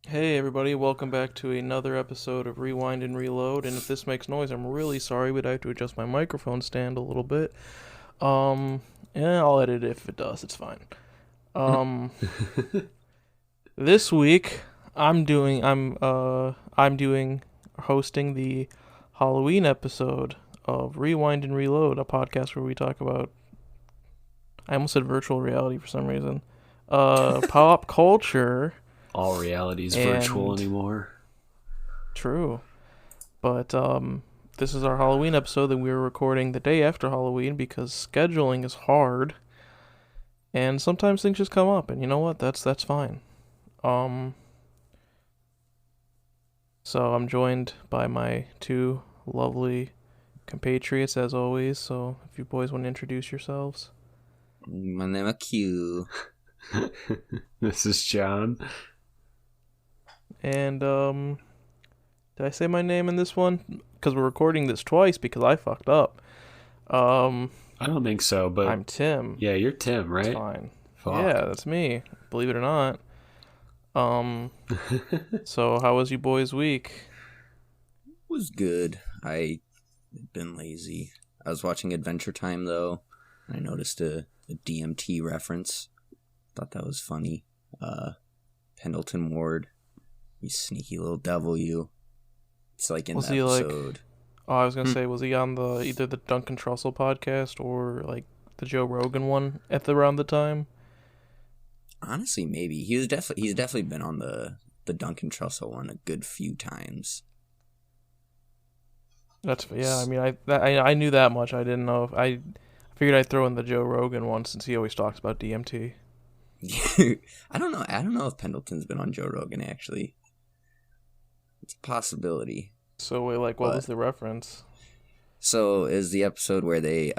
Hey everybody, welcome back to another episode of Rewind and Reload. And if this makes noise, I'm really sorry, but I have to adjust my microphone stand a little bit. Um, yeah, I'll edit it if it does. It's fine. Um, this week I'm hosting the Halloween episode of Rewind and Reload, a podcast where we talk about, I almost said virtual reality for some reason, pop culture. All reality is virtual And anymore. true. But this is our Halloween episode that we were recording the day after Halloween because scheduling is hard, and sometimes things just come up, and you know what? That's fine. Um, so I'm joined by my two lovely compatriots as always. So if you boys want to introduce yourselves, My name is Q. This is John. and did I say my name in this one? Because we're recording this twice because I fucked up. Um, I don't think so, but I'm Tim. yeah, you're Tim, It's right? fine. Fuck. Yeah, that's me. Believe it or not. So how was you boys' week? Was good. I've been lazy. I was watching Adventure Time though, and I noticed a DMT reference. Thought that was funny. Pendleton Ward, you sneaky little devil, you. It's like in Was the he like? episode. Oh, I was gonna say, was he on the either the Duncan Trussell podcast or like the Joe Rogan one at around the time? Honestly, maybe he's definitely been on the Duncan Trussell one a good few times. That's yeah. I mean, I knew that much. I didn't know if I figured I'd throw in the Joe Rogan one since he always talks about DMT. I don't know. I don't know if Pendleton's been on Joe Rogan actually. It's a possibility. So wait, like, what was the reference? So is the episode where they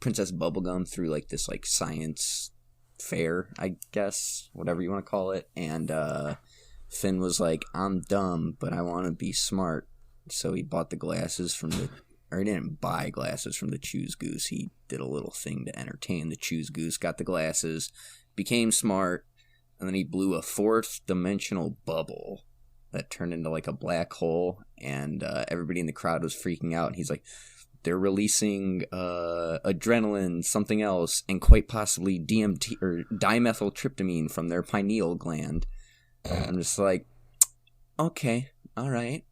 Princess Bubblegum through like this like science fair, I guess, whatever you want to call it, and Finn was like, "I'm dumb, but I want to be smart." So he bought the glasses from the, or he didn't buy glasses from the Choose Goose. He did a little thing to entertain the Choose Goose. Got the glasses, became smart, and then he blew a fourth dimensional bubble that turned into like a black hole, and everybody in the crowd was freaking out. And he's like, they're releasing adrenaline, something else, and quite possibly DMT or dimethyltryptamine from their pineal gland. I'm just like, okay, all right.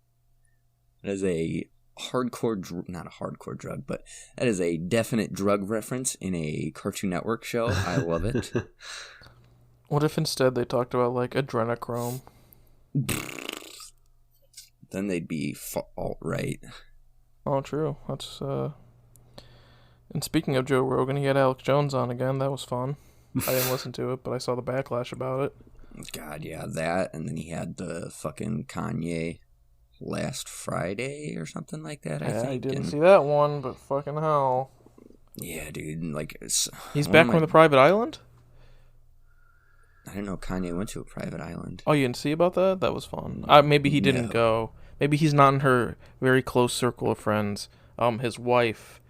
That is a not a hardcore drug, but that is a definite drug reference in a Cartoon Network show. I love it. What if instead they talked about like adrenochrome? Then they'd be alt-right. Oh, true. That's And speaking of Joe Rogan, he had Alex Jones on again. That was fun. I didn't listen to it, but I saw the backlash about it. God, yeah, that, and then he had the fucking Kanye last Friday or something like that, I think. I didn't see that one, but fucking hell. Yeah, dude, like... He's back from the private island? I didn't know Kanye went to a private island. Oh, you didn't see about that? That was fun. Maybe he didn't go. Maybe he's not in her very close circle of friends. His wife.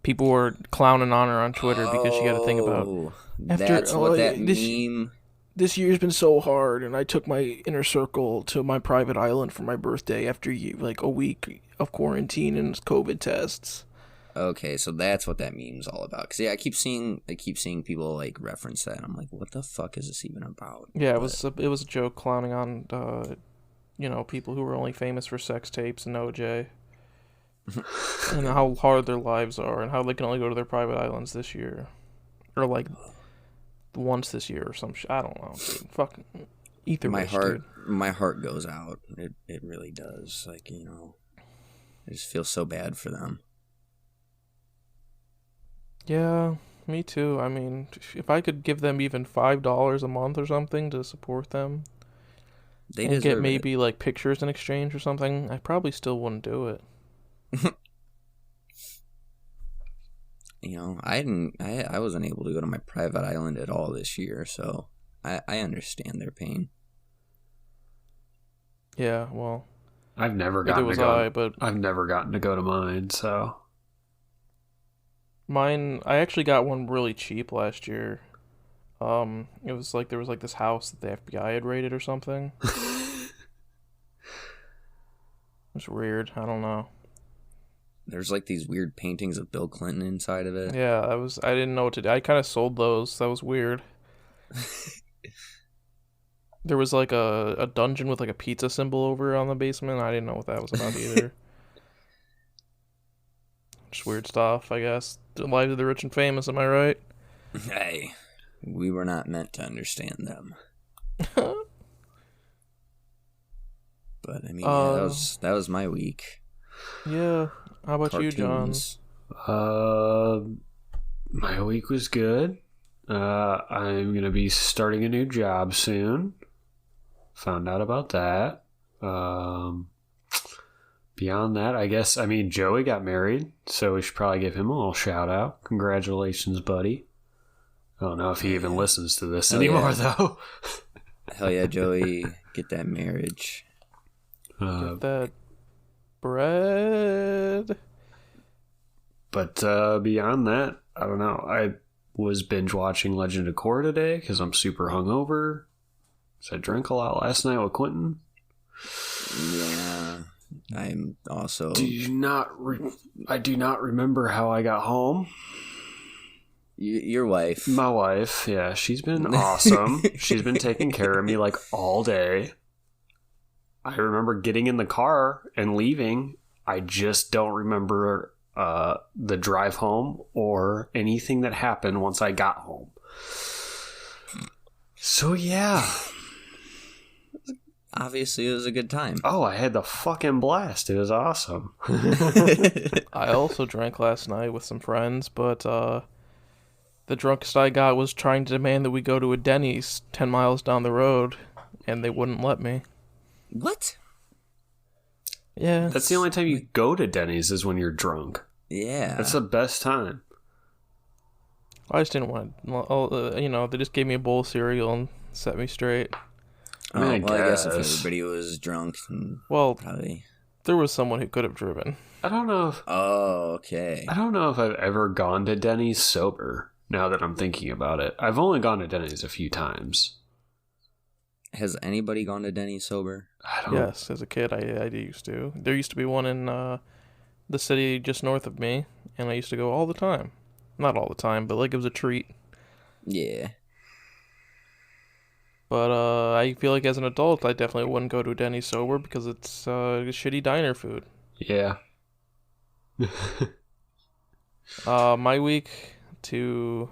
People were clowning on her on Twitter because she got a thing about... That's what that meme... This year's been so hard, and I took my inner circle to my private island for my birthday after like a week of quarantine and COVID tests. Okay, so that's what that meme's all about. Cause yeah, I keep seeing people like reference that, and I'm like, what the fuck is this even about? Yeah, it was a joke clowning on, people who were only famous for sex tapes and OJ, and how hard their lives are, and how they can only go to their private islands this year, or like once this year or some shit. I don't know, dude. Fucking ether. My heart goes out. It really does. Like, I just feel so bad for them. Yeah, me too. I mean, if I could give them even $5 a month or something to support them, and get maybe like pictures in exchange or something, I probably still wouldn't do it. I wasn't able to go to my private island at all this year, so I understand their pain. Yeah, well, I've never gotten to go to mine, so mine, I actually got one really cheap last year. It was like there was like this house that the FBI had raided or something. It's weird. I don't know. There's like these weird paintings of Bill Clinton inside of it. Yeah, I didn't know what to do. I kind of sold those. That was weird. There was like a dungeon with like a pizza symbol over on the basement. I didn't know what that was about either. Just weird stuff, I guess. The lives of the rich and famous, am I right? Hey, we were not meant to understand them. But I mean, yeah, that was my week. Yeah. How about Cartoons. you, John? My week was good. I'm gonna be starting a new job soon. Found out about that. Beyond that, I guess, I mean, Joey got married, so we should probably give him a little shout out. Congratulations, buddy. I don't know if he even listens to this anymore, though. Hell yeah, Joey. Get that marriage. Get that bread. But beyond that, I don't know. I was binge watching Legend of Korra today because I'm super hungover. So I drank a lot last night with Quentin. Yeah, I'm also. I do not remember how I got home. Your wife. My wife, yeah, she's been awesome. She's been taking care of me like all day. I remember getting in the car and leaving. I just don't remember the drive home or anything that happened once I got home. So yeah. Obviously, it was a good time. Oh, I had the fucking blast. It was awesome. I also drank last night with some friends, but the drunkest I got was trying to demand that we go to a Denny's 10 miles down the road, and they wouldn't let me. What? Yeah. That's the only time you go to Denny's is when you're drunk. Yeah. That's the best time. I just didn't want to, they just gave me a bowl of cereal and set me straight. I guess if everybody was drunk, probably. There was someone who could have driven. I don't know if... Oh, okay. I don't know if I've ever gone to Denny's sober, now that I'm thinking about it. I've only gone to Denny's a few times. Has anybody gone to Denny's sober? Yes, as a kid, I used to. There used to be one in the city just north of me, and I used to go all the time. Not all the time, but like it was a treat. Yeah. But I feel like as an adult, I definitely wouldn't go to a Denny's sober because it's shitty diner food. Yeah. My week, to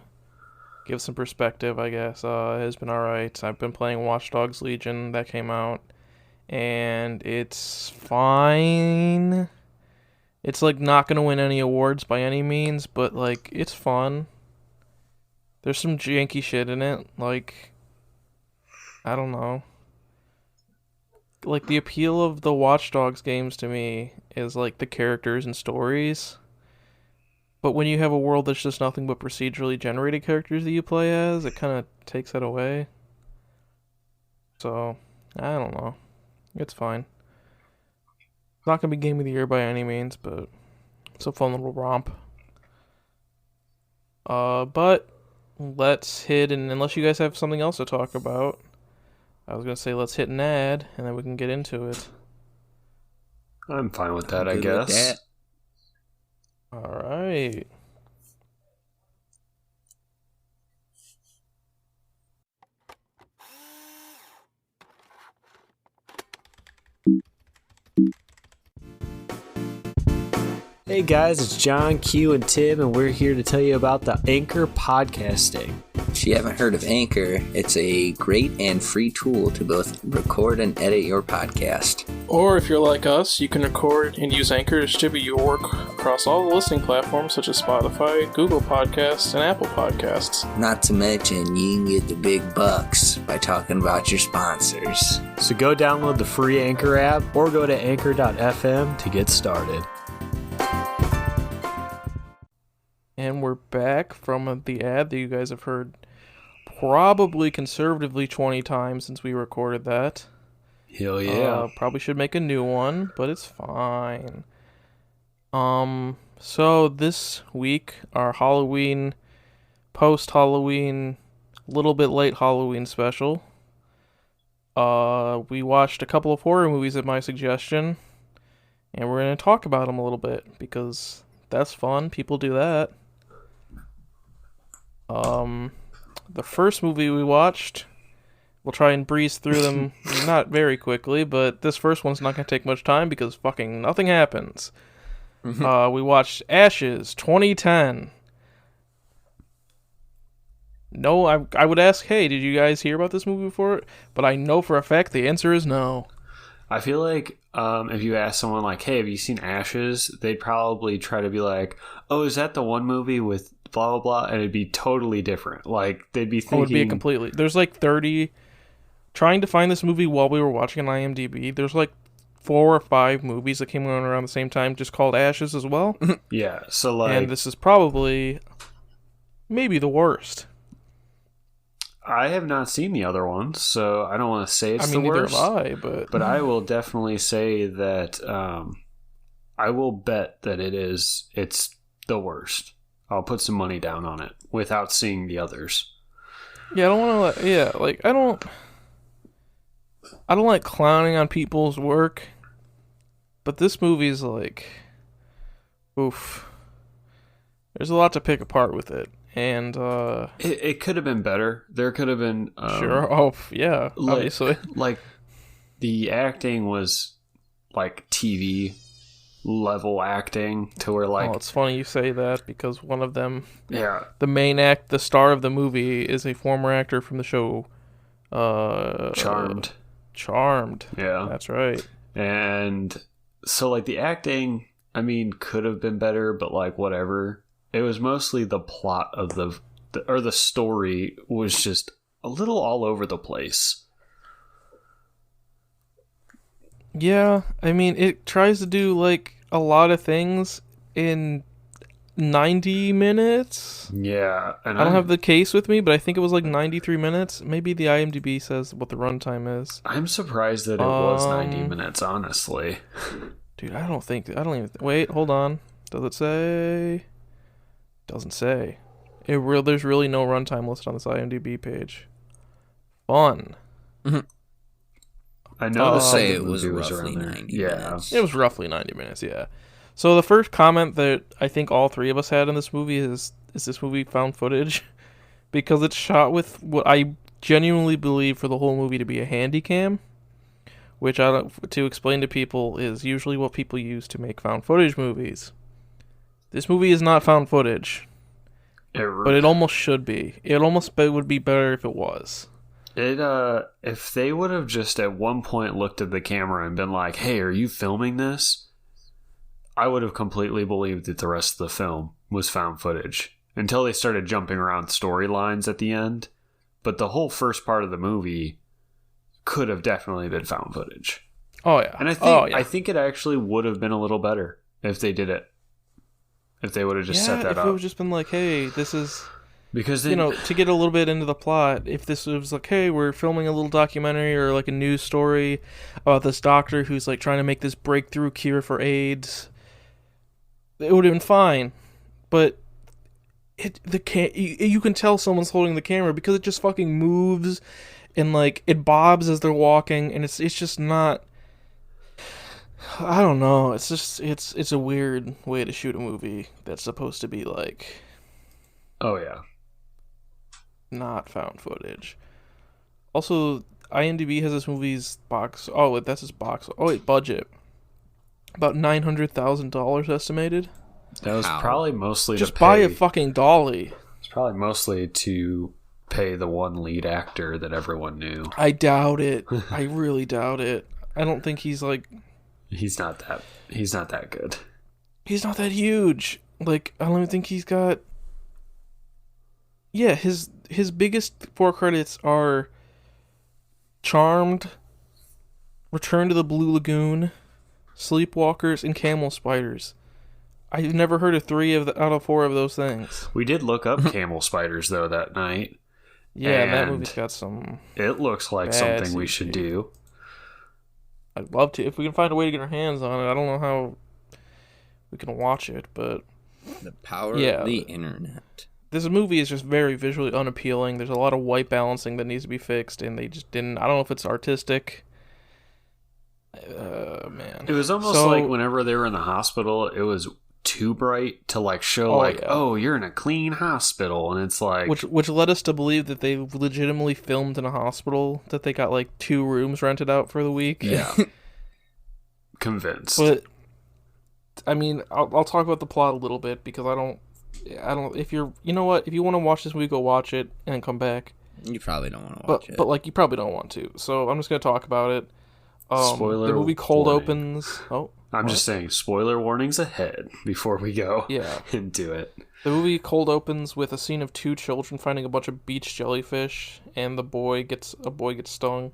give some perspective, I guess, has been alright. I've been playing Watch Dogs Legion. That came out. And it's fine. It's like not going to win any awards by any means, but like it's fun. There's some janky shit in it. Like, I don't know. Like, the appeal of the Watch Dogs games to me is, like, the characters and stories. But when you have a world that's just nothing but procedurally generated characters that you play as, it kind of takes that away. So, I don't know. It's fine. It's not going to be Game of the Year by any means, but it's a fun little romp. But let's hit, and unless you guys have something else to talk about, I was going to say let's hit an ad, and then we can get into it. I'm fine with that, I guess. Alright. Hey guys, it's John, Q, and Tim, and we're here to tell you about the Anchor podcasting. If you haven't heard of Anchor, it's a great and free tool to both record and edit your podcast. Or if you're like us, you can record and use Anchor to distribute your work across all the listening platforms such as Spotify, Google Podcasts, and Apple Podcasts. Not to mention, you can get the big bucks by talking about your sponsors. So go download the free Anchor app or go to anchor.fm to get started. And we're back from the ad that you guys have heard probably conservatively 20 times since we recorded that. Hell yeah. Probably should make a new one, but it's fine. So this week, our Halloween, post-Halloween little bit late Halloween special. We watched a couple of horror movies at my suggestion, and we're going to talk about them a little bit because that's fun. People do that. The first movie we watched, we'll try and breeze through them not very quickly, but this first one's not going to take much time because fucking nothing happens. We watched Ashes 2010. No, I would ask, hey, did you guys hear about this movie before? But I know for a fact the answer is no. I feel like if you ask someone like, hey, have you seen Ashes? They'd probably try to be like, oh, is that the one movie with blah, blah, blah? And it'd be totally different. Like, they'd be thinking... Oh, it'd be completely... There's like 30... Trying to find this movie while we were watching on IMDb, there's like 4 or 5 movies that came on around the same time just called Ashes as well. Yeah, so like... And this is probably... maybe the worst. I have not seen the other ones, so I don't want to say it's the neither worst. have I, but... But I will definitely say that I will bet that it's the worst. I'll put some money down on it without seeing the others. Yeah, I don't want to... Yeah, like, I don't like clowning on people's work, but this movie's like... Oof. There's a lot to pick apart with it. And it could have been better. There could have been sure. Oh yeah, obviously. Like the acting was like TV level acting to where like. Oh, it's funny you say that because one of them, yeah, the star of the movie is a former actor from the show, Charmed. Charmed. Yeah, that's right. And so like the acting, I mean, could have been better, but like whatever. It was mostly the plot of the story was just a little all over the place. Yeah, I mean, it tries to do like a lot of things in 90 minutes. Yeah, and I don't have the case with me, but I think it was like 93 minutes. Maybe the IMDb says what the runtime is. I'm surprised that it was 90 minutes, honestly. Dude, I don't even... Wait, hold on. Does it say... Doesn't say. There's really no runtime listed on this IMDb page. Fun. I know say it was roughly 90 minutes. It was roughly 90 minutes, yeah. So the first comment that I think all three of us had in this movie is this movie found footage? Because it's shot with what I genuinely believe for the whole movie to be a handy cam, which to explain to people is usually what people use to make found footage movies. This movie is not found footage, but it almost should be. It would be better if it was. If they would have just at one point looked at the camera and been like, "Hey, are you filming this?" I would have completely believed that the rest of the film was found footage until they started jumping around storylines at the end. But the whole first part of the movie could have definitely been found footage. Oh yeah, and I think it actually would have been a little better if they did it. If they would have just set that up. If it would have just been like, hey, this is... Because then... to get a little bit into the plot, if this was like, hey, we're filming a little documentary or like a news story about this doctor who's like trying to make this breakthrough cure for AIDS, it would have been fine. But you can tell someone's holding the camera because it just fucking moves and like it bobs as they're walking, and it's just not... I don't know. It's just it's a weird way to shoot a movie that's supposed to be like, oh yeah, not found footage. Also, IMDb has this movie's box. Oh, wait, that's his box. Oh wait, budget about $900,000 estimated. That was probably mostly just to pay, buy a fucking dolly. It's probably mostly to pay the one lead actor that everyone knew. I doubt it. I really doubt it. I don't think he's like. He's not that good. He's not that huge. Like, I don't even think he's got... Yeah, his biggest 4 credits are Charmed, Return to the Blue Lagoon, Sleepwalkers, and Camel Spiders. I've never heard of 3 out of 4 of those things. We did look up Camel Spiders, though, that night. Yeah, and that movie's got some... It looks like something we should do. I'd love to. If we can find a way to get our hands on it. I don't know how we can watch it, but... The power of the internet. this movie is just very visually unappealing. There's a lot of white balancing that needs to be fixed, and they just didn't. I don't know if it's artistic. Man. It was almost like whenever they were in the hospital, it was too bright to like show oh, you're in a clean hospital, and it's like which led us to believe that they legitimately filmed in a hospital, that they got like 2 rooms rented out for the week. Yeah. Convinced. But I mean, I'll talk about the plot a little bit, because I don't if you want to watch this movie, go watch it and then come back. You probably don't want to watch it. But like, you probably don't want to. So I'm just going to talk about it. Spoiler the movie cold warning. opens. I'm just saying, spoiler warnings ahead before we go into it. The movie cold opens with a scene of 2 children finding a bunch of beach jellyfish, and a boy gets stung.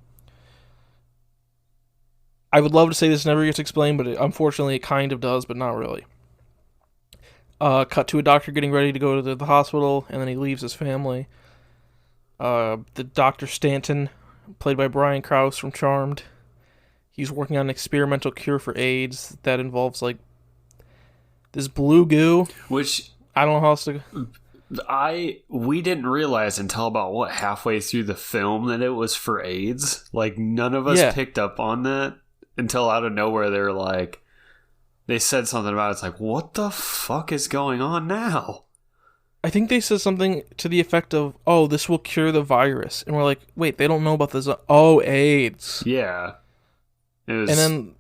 I would love to say this never gets explained, but unfortunately it kind of does, but not really. Cut to a doctor getting ready to go to the hospital, and then he leaves his family. The Dr. Stanton, played by Brian Krause from Charmed, he's working on an experimental cure for AIDS that involves like this blue goo, which I don't know how else to. We didn't realize until about halfway through the film that it was for AIDS. Like, none of us picked up on that until out of nowhere they said something about it. It's like, what the fuck is going on now? I think they said something to the effect of, "Oh, this will cure the virus," and we're like, "Wait, they don't know about this? Oh, AIDS." Yeah. And then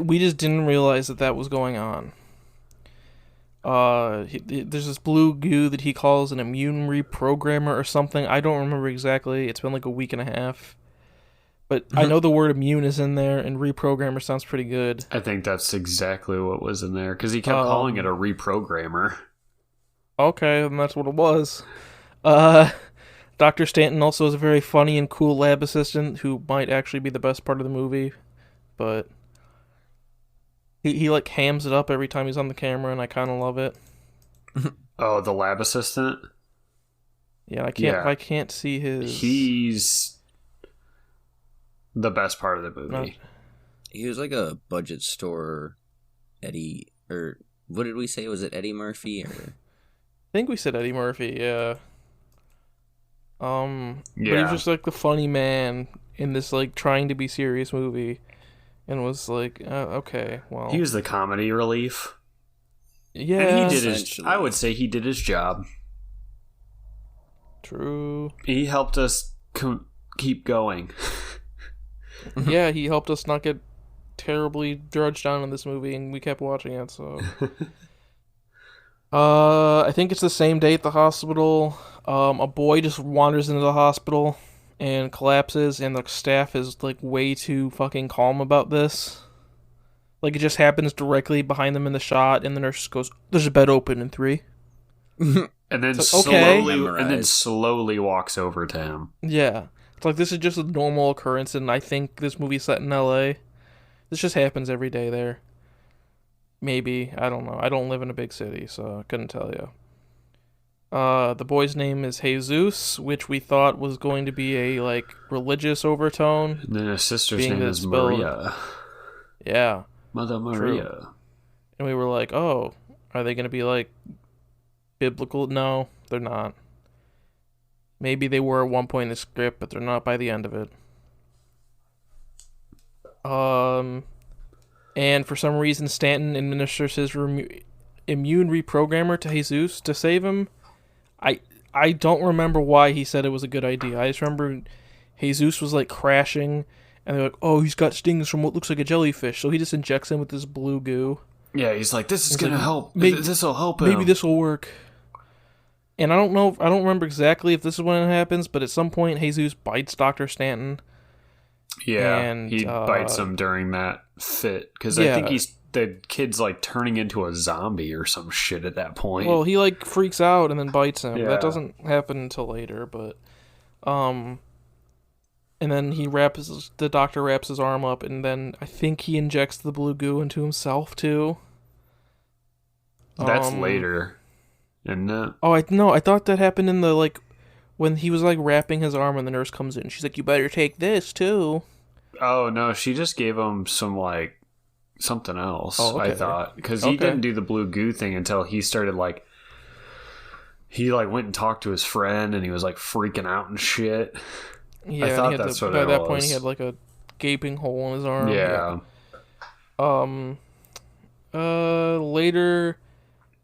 we just didn't realize that was going on. There's this blue goo that he calls an immune reprogrammer or something. I don't remember exactly. It's been like a week and a half. But I know the word immune is in there, and reprogrammer sounds pretty good. I think that's exactly what was in there, because he kept calling it a reprogrammer. Okay, and that's what it was. Dr. Stanton also is a very funny and cool lab assistant who might actually be the best part of the movie. But he like hams it up every time he's on the camera, and I kind of love it. Oh, the lab assistant? Yeah, I can't see his. He's the best part of the movie. He was like a budget store Eddie, or what did we say? Was it Eddie Murphy? Or I think we said Eddie Murphy. Yeah. But he Yeah. was just like the funny man in this like trying to be serious movie. And was like, okay, well. He was the comedy relief. Yeah. And I would say he did his job. True. He helped us keep going. Yeah, he helped us not get terribly drudged down in this movie, and we kept watching it, so. I think it's the same day at the hospital. A boy just wanders into the hospital and collapses, and the staff is like way too fucking calm about this. Like, it just happens directly behind them in the shot, and the nurse goes, "There's a bed open in 3." And then slowly walks over to him. Yeah. It's like, this is just a normal occurrence, and I think this movie's set in LA. This just happens every day there. Maybe. I don't know. I don't live in a big city, so I couldn't tell you. The boy's name is Jesus, which we thought was going to be a, like, religious overtone. And then his sister's name is Maria. Yeah. Mother Maria. True. And we were like, oh, are they going to be, like, biblical? No, they're not. Maybe they were at one point in the script, but they're not by the end of it. And for some reason, Stanton administers his immune reprogrammer to Jesus to save him. I don't remember why he said it was a good idea. I just remember Jesus was like crashing, and they're like, "Oh, he's got stings from what looks like a jellyfish." So he just injects him with this blue goo. Yeah, he's like, "This is gonna help. This will help him. Maybe this will work." And I don't know. I don't remember exactly if this is when it happens, but at some point, Jesus bites Dr. Stanton. Yeah, and he bites him during that fit, because I think the kid's like turning into a zombie or some shit at that point. Well, he like freaks out and then bites him. Yeah. That doesn't happen until later, but and then the doctor wraps his arm up, and then I think he injects the blue goo into himself too. That's later, isn't it? Oh, I thought that happened in the like when he was like wrapping his arm and the nurse comes in. She's like, "You better take this too." Oh no, she just gave him some like something else. Oh, okay. I thought, because he didn't do the blue goo thing until he started like he like went and talked to his friend, and he was like freaking out and shit. Yeah, I thought that's what it was. By that point, he had like a gaping hole in his arm. Yeah. Later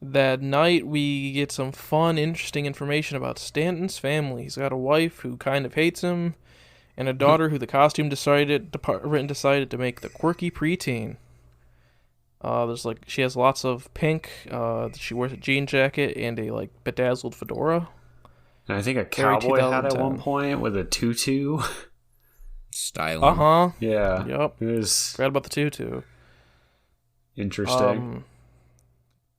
that night, we get some fun, interesting information about Stanton's family. He's got a wife who kind of hates him, and a daughter who the costume department decided to make the quirky preteen. She has lots of pink. She wears a jean jacket and a like bedazzled fedora. And I think a cowboy hat at one point with a tutu. Styling. Yeah. Yep. It was Forgot about the tutu. interesting.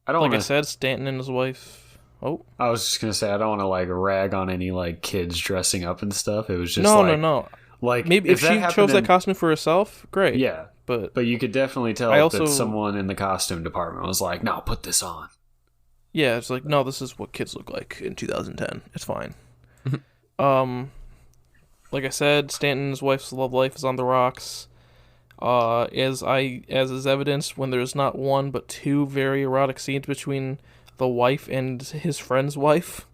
I said, Stanton and his wife. Oh, I was just gonna say I don't want to like rag on any like kids dressing up and stuff. It was just no. Like Maybe if she chose that costume for herself, great. Yeah, but you could definitely tell that someone in the costume department was like, "No, put this on." Yeah, it's like, no, this is what kids look like in 2010. It's fine. Like I said, Stanton's wife's love life is on the rocks. As is evidenced when there's not one but two very erotic scenes between the wife and his friend's wife.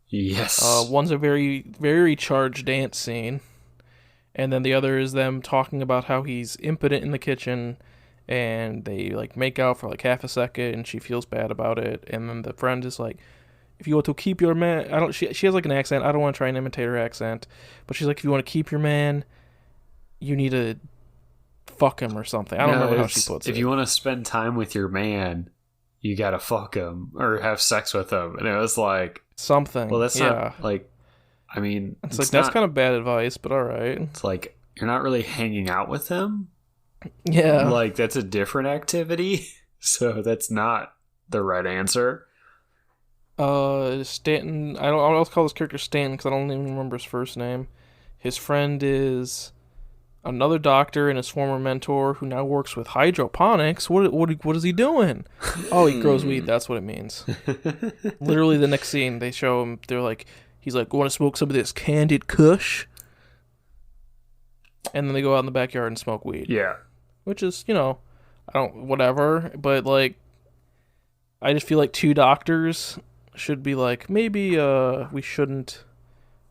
Yes. One's a very, very charged dance scene, and then the other is them talking about how he's impotent in the kitchen, and they like make out for like half a second, and she feels bad about it, and then the friend is like, "If you want to keep your man," She has like an accent. I don't want to try and imitate her accent, but she's like, "If you want to keep your man, you need to fuck him or something." I don't remember how she puts it. If you want to spend time with your man, you gotta fuck him or have sex with him, and it was like something. Well, that's not like. I mean, it's like that's kind of bad advice, but all right. It's like you're not really hanging out with him. Yeah, like that's a different activity, so that's not the right answer. Stanton. I don't call this character Stanton because I don't even remember his first name. His friend is another doctor and his former mentor who now works with hydroponics. What is he doing? Oh, he grows weed. That's what it means. Literally, the next scene they show him. He's like, "Want to smoke some of this Candid Kush?" And then they go out in the backyard and smoke weed. Yeah, which is whatever. But like, I just feel like two doctors should be like, maybe we shouldn't.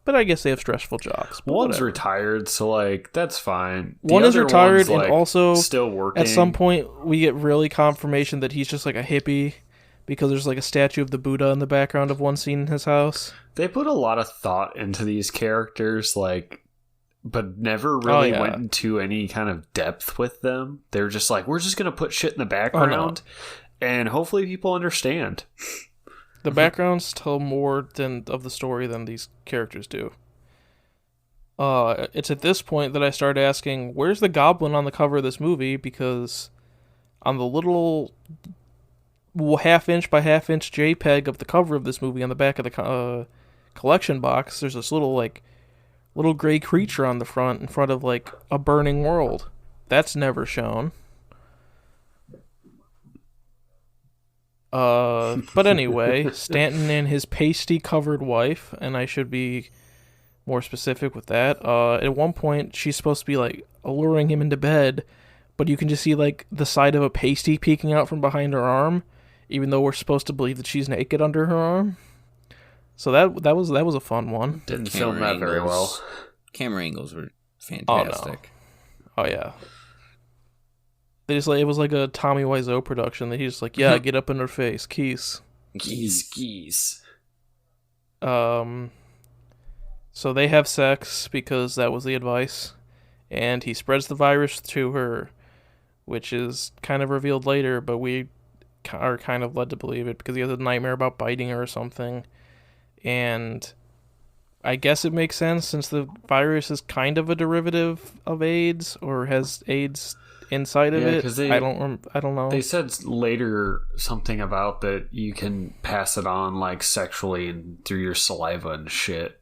But I guess they have stressful jobs. One's retired, so like that's fine. One is retired, and also still working. At some point, we get really confirmation that he's just like a hippie, because there's like a statue of the Buddha in the background of one scene in his house. They put a lot of thought into these characters, like, but never really went into any kind of depth with them. They were just like, we're just gonna put shit in the background, and hopefully people understand. The backgrounds tell more of the story than these characters do. It's at this point that I start asking, where's the goblin on the cover of this movie? Because on the little half-inch by half-inch JPEG of the cover of this movie on the back of the collection box, there's this little gray creature on the front in front of like a burning world. That's never shown. But anyway, Stanton and his pasty-covered wife, and I should be more specific with that. At one point, she's supposed to be like alluring him into bed, but you can just see like the side of a pasty peeking out from behind her arm, even though we're supposed to believe that she's naked under her arm. So that was a fun one. Didn't film that very well. Camera angles were fantastic. Oh yeah. They just it was like a Tommy Wiseau production that he's just like, yeah, get up in her face, keys. So they have sex because that was the advice, and he spreads the virus to her, which is kind of revealed later, but we are kind of led to believe it because he has a nightmare about biting her or something, and I guess it makes sense since the virus is kind of a derivative of AIDS, or has AIDS inside of it. I don't know. They said later something about that you can pass it on like sexually and through your saliva and shit.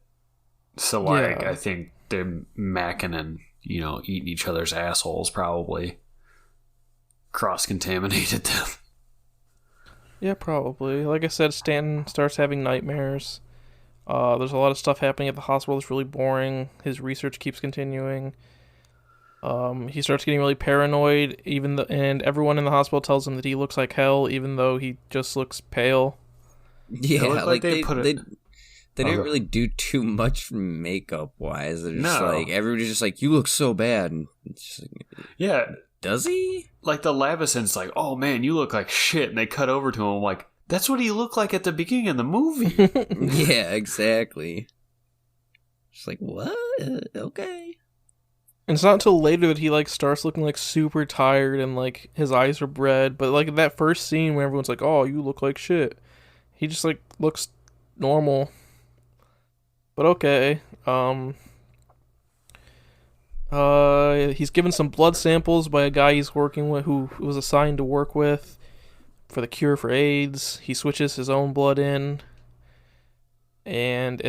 So like I think they're macking and eating each other's assholes, probably cross-contaminated them. Yeah, probably. Like I said, Stanton starts having nightmares. There's a lot of stuff happening at the hospital that's really boring. His research keeps continuing. He starts getting really paranoid, and everyone in the hospital tells him that he looks like hell, even though he just looks pale. Yeah, look like they put it. they didn't really do too much makeup wise. They're just No. like everybody's just like, you look so bad, and it's just like, Yeah, does he? like the lab assistant's like, oh man, you look like shit, and they cut over to him like, that's what he looked like at the beginning of the movie. Yeah, exactly. Just like, what? Okay. And it's not until later that he like starts looking like super tired and like his eyes are red. But like that first scene where everyone's like, "Oh, you look like shit," he just like looks normal. But okay. He's given some blood samples by a guy he's working with who was assigned to work with for the cure for AIDS. He switches his own blood in, and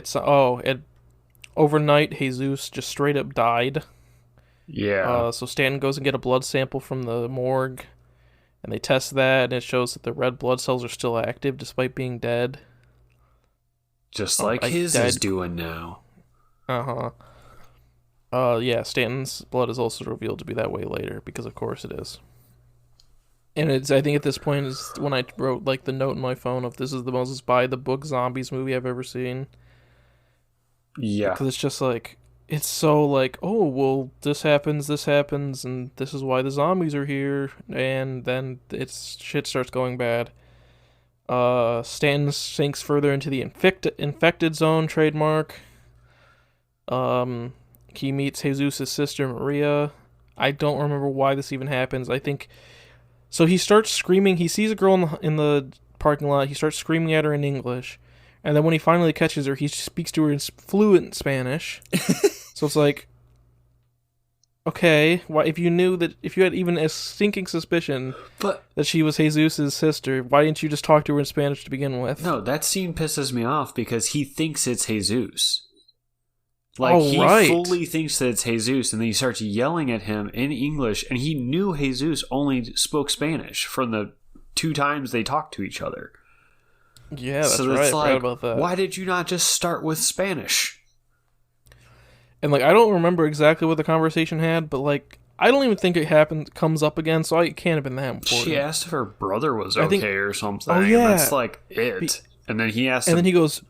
overnight Jesus just straight up died. Yeah. So Stanton goes and get a blood sample from the morgue, and they test that, and it shows that the red blood cells are still active despite being dead. Just like his is doing now. Yeah, Stanton's blood is also revealed to be that way later, because of course it is. And I think at this point is when I wrote like the note in my phone of this is the most by the book zombies movie I've ever seen. Yeah. Because it's just like, it's so like, oh, well, this happens, and this is why the zombies are here, and then shit starts going bad. Stanton sinks further into the infected zone trademark. He meets Jesus' sister, Maria. I don't remember why this even happens. I think... So he starts screaming, he sees a girl in the parking lot, he starts screaming at her in English, and then when he finally catches her, he speaks to her in fluent Spanish. So it's like, okay, why if you had even a stinking suspicion that she was Jesus' sister, why didn't you just talk to her in Spanish to begin with? No, that scene pisses me off because he thinks it's Jesus. Like, he fully thinks that it's Jesus, and then he starts yelling at him in English, and he knew Jesus only spoke Spanish from the 2 times they talked to each other. Yeah, that's right. I forgot about that. Why did you not just start with Spanish? And like, I don't remember exactly what the conversation had, but like, I don't even think it comes up again, so it can't have been that important. She asked if her brother was okay or something. Oh, yeah. And that's like it. And then he asked and then he goes...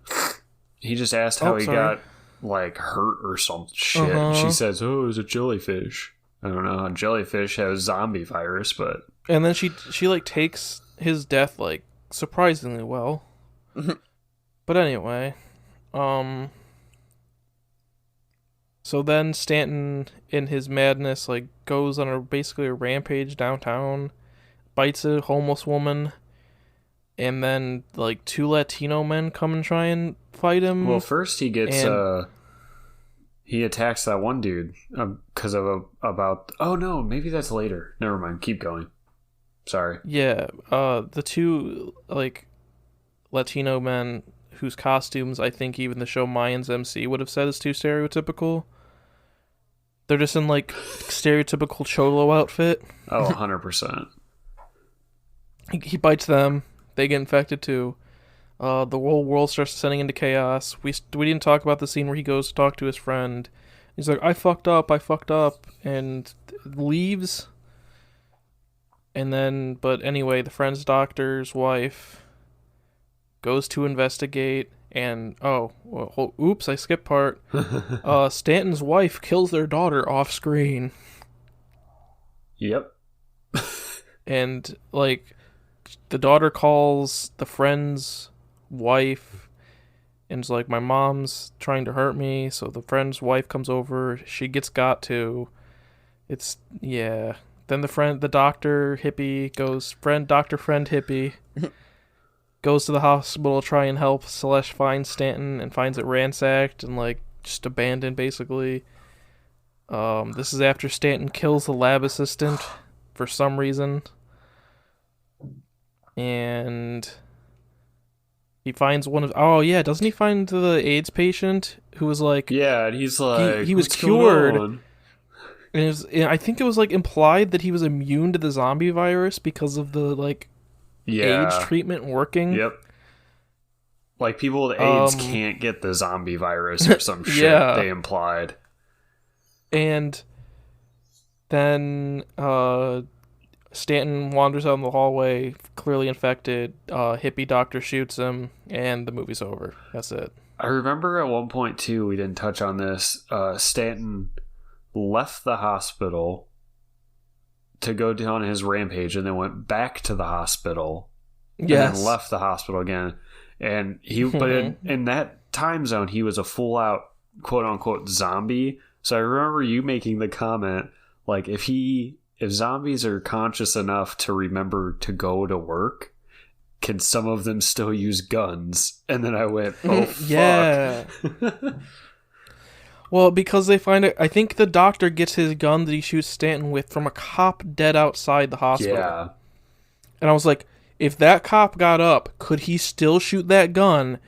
He just asked how he got, like, hurt or some shit. And she says, oh, it was a jellyfish. I don't know. A jellyfish has zombie virus, but... And then she like, takes his death, like, surprisingly well. But anyway, so then Stanton, in his madness, like, goes on basically a rampage downtown, bites a homeless woman, and then, like, 2 Latino men come and try and fight him. Well, first he gets, he attacks that one dude because oh no, maybe that's later. Never mind, keep going. Sorry. Yeah, the 2, like, Latino men whose costumes I think even the show Mayans MC would have said is too stereotypical. They're just in, like, stereotypical cholo outfit. Oh, 100%. He bites them. They get infected too. The whole world starts descending into chaos. We didn't talk about the scene where he goes to talk to his friend. He's like, I fucked up, and leaves. And then, but anyway, the friend's doctor's wife goes to investigate, and oops, I skipped part. Stanton's wife kills their daughter off screen. Yep. And, like, the daughter calls the friend's wife and is like, my mom's trying to hurt me. So the friend's wife comes over. She gets got to. It's, yeah. Then the doctor hippie goes, doctor friend hippie goes to the hospital to try and help Celeste find Stanton and finds it ransacked and, like, just abandoned, basically. This is after Stanton kills the lab assistant for some reason. And he finds doesn't he find the AIDS patient who was like... Yeah, and he's like... He was cured. And I think it was, like, implied that he was immune to the zombie virus because of the, like, AIDS treatment working. Yep. Like, people with AIDS can't get the zombie virus or some shit they implied. And then Stanton wanders out in the hallway, clearly infected. Hippie doctor shoots him, and the movie's over. That's it. I remember at one point, too, we didn't touch on this, Stanton left the hospital to go down his rampage and then went back to the hospital and then left the hospital again. And but in that time zone, he was a full out quote unquote zombie. So I remember you making the comment, like, if zombies are conscious enough to remember to go to work, can some of them still use guns? And then I went, oh, fuck. Yeah. Well, because they find it, I think the doctor gets his gun that he shoots Stanton with from a cop dead outside the hospital. Yeah. And I was like, if that cop got up, could he still shoot that gun?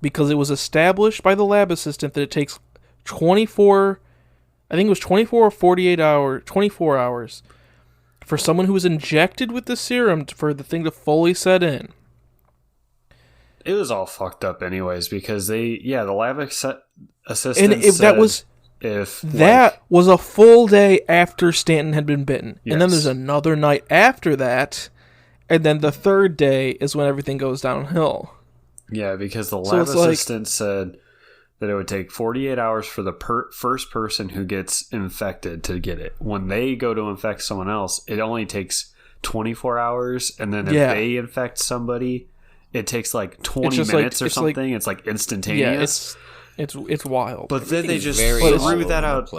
Because it was established by the lab assistant that it takes 24 or 48 hours, 24 hours for someone who was injected with the serum for the thing to fully set in. It was all fucked up anyways, because the lab assistant was a full day after Stanton had been bitten. Yes. And then there's another night after that, and then the third day is when everything goes downhill. Yeah, because the lab assistant said that it would take 48 hours for the first person who gets infected to get it. When they go to infect someone else, it only takes 24 hours, and then if they infect somebody, it takes like 20 minutes or something. It's like instantaneous. Yeah, it's wild. But then they just threw that out.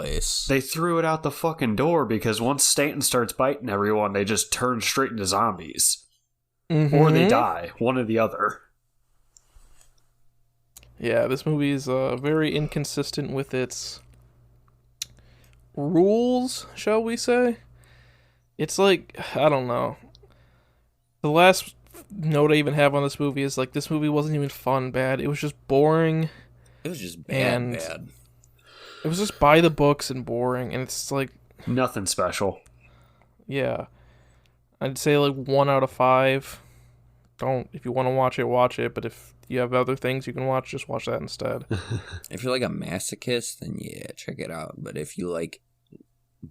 They threw it out the fucking door because once Stanton starts biting everyone, they just turn straight into zombies. Mm-hmm. Or they die. One or the other. Yeah, this movie is very inconsistent with its rules, shall we say? It's like, I don't know. The last note I even have on this movie is like, this movie wasn't even fun bad. It was just boring. It was just bad. It was just by the books and boring, and it's like... Nothing special. Yeah. I'd say like 1 out of 5. If you want to watch it, but if you have other things you can watch, just watch that instead. If you're like a masochist, then yeah, check it out. But if you like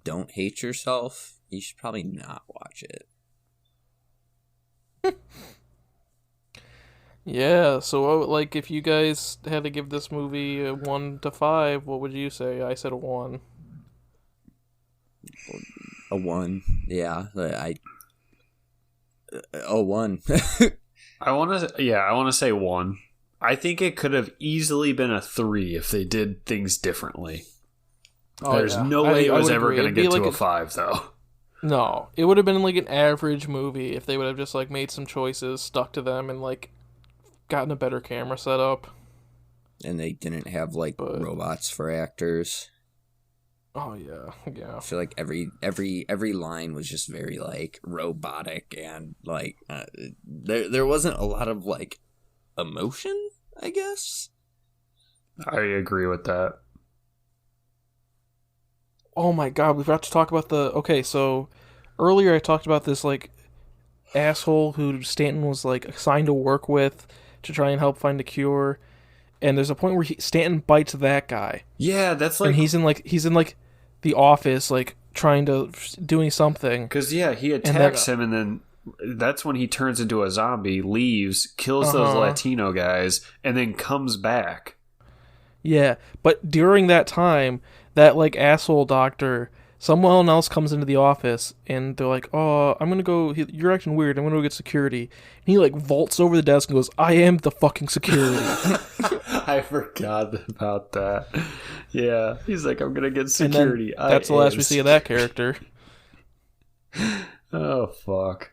don't hate yourself, you should probably not watch it. Yeah, so like if you guys had to give this movie a 1 to 5, what would you say? I said a 1. A 1, yeah. A 1. I want to say 1. I think it could have easily been a 3 if they did things differently. There's no way it was ever going to get to a 5, though. No, it would have been like an average movie if they would have just like made some choices, stuck to them, and like gotten a better camera setup. And they didn't have like robots for actors. Oh yeah. I feel like every line was just very like robotic, and like there wasn't a lot of like emotion, I guess. I agree with that. Oh my god, we forgot to talk about so earlier I talked about this like asshole who Stanton was like assigned to work with to try and help find a cure. And there's a point where Stanton bites that guy. Yeah, that's like... And he's in the office, like, doing something. Because, yeah, he attacks him, and then that's when he turns into a zombie, leaves, kills those Latino guys, and then comes back. Yeah, but during that time, that, like, asshole doctor, someone else comes into the office, and they're like, oh, I'm gonna go... You're acting weird. I'm gonna go get security. And he, like, vaults over the desk and goes, I am the fucking security. I forgot about that. Yeah, he's like, I'm gonna get security. That's the last we see of that character. Oh fuck!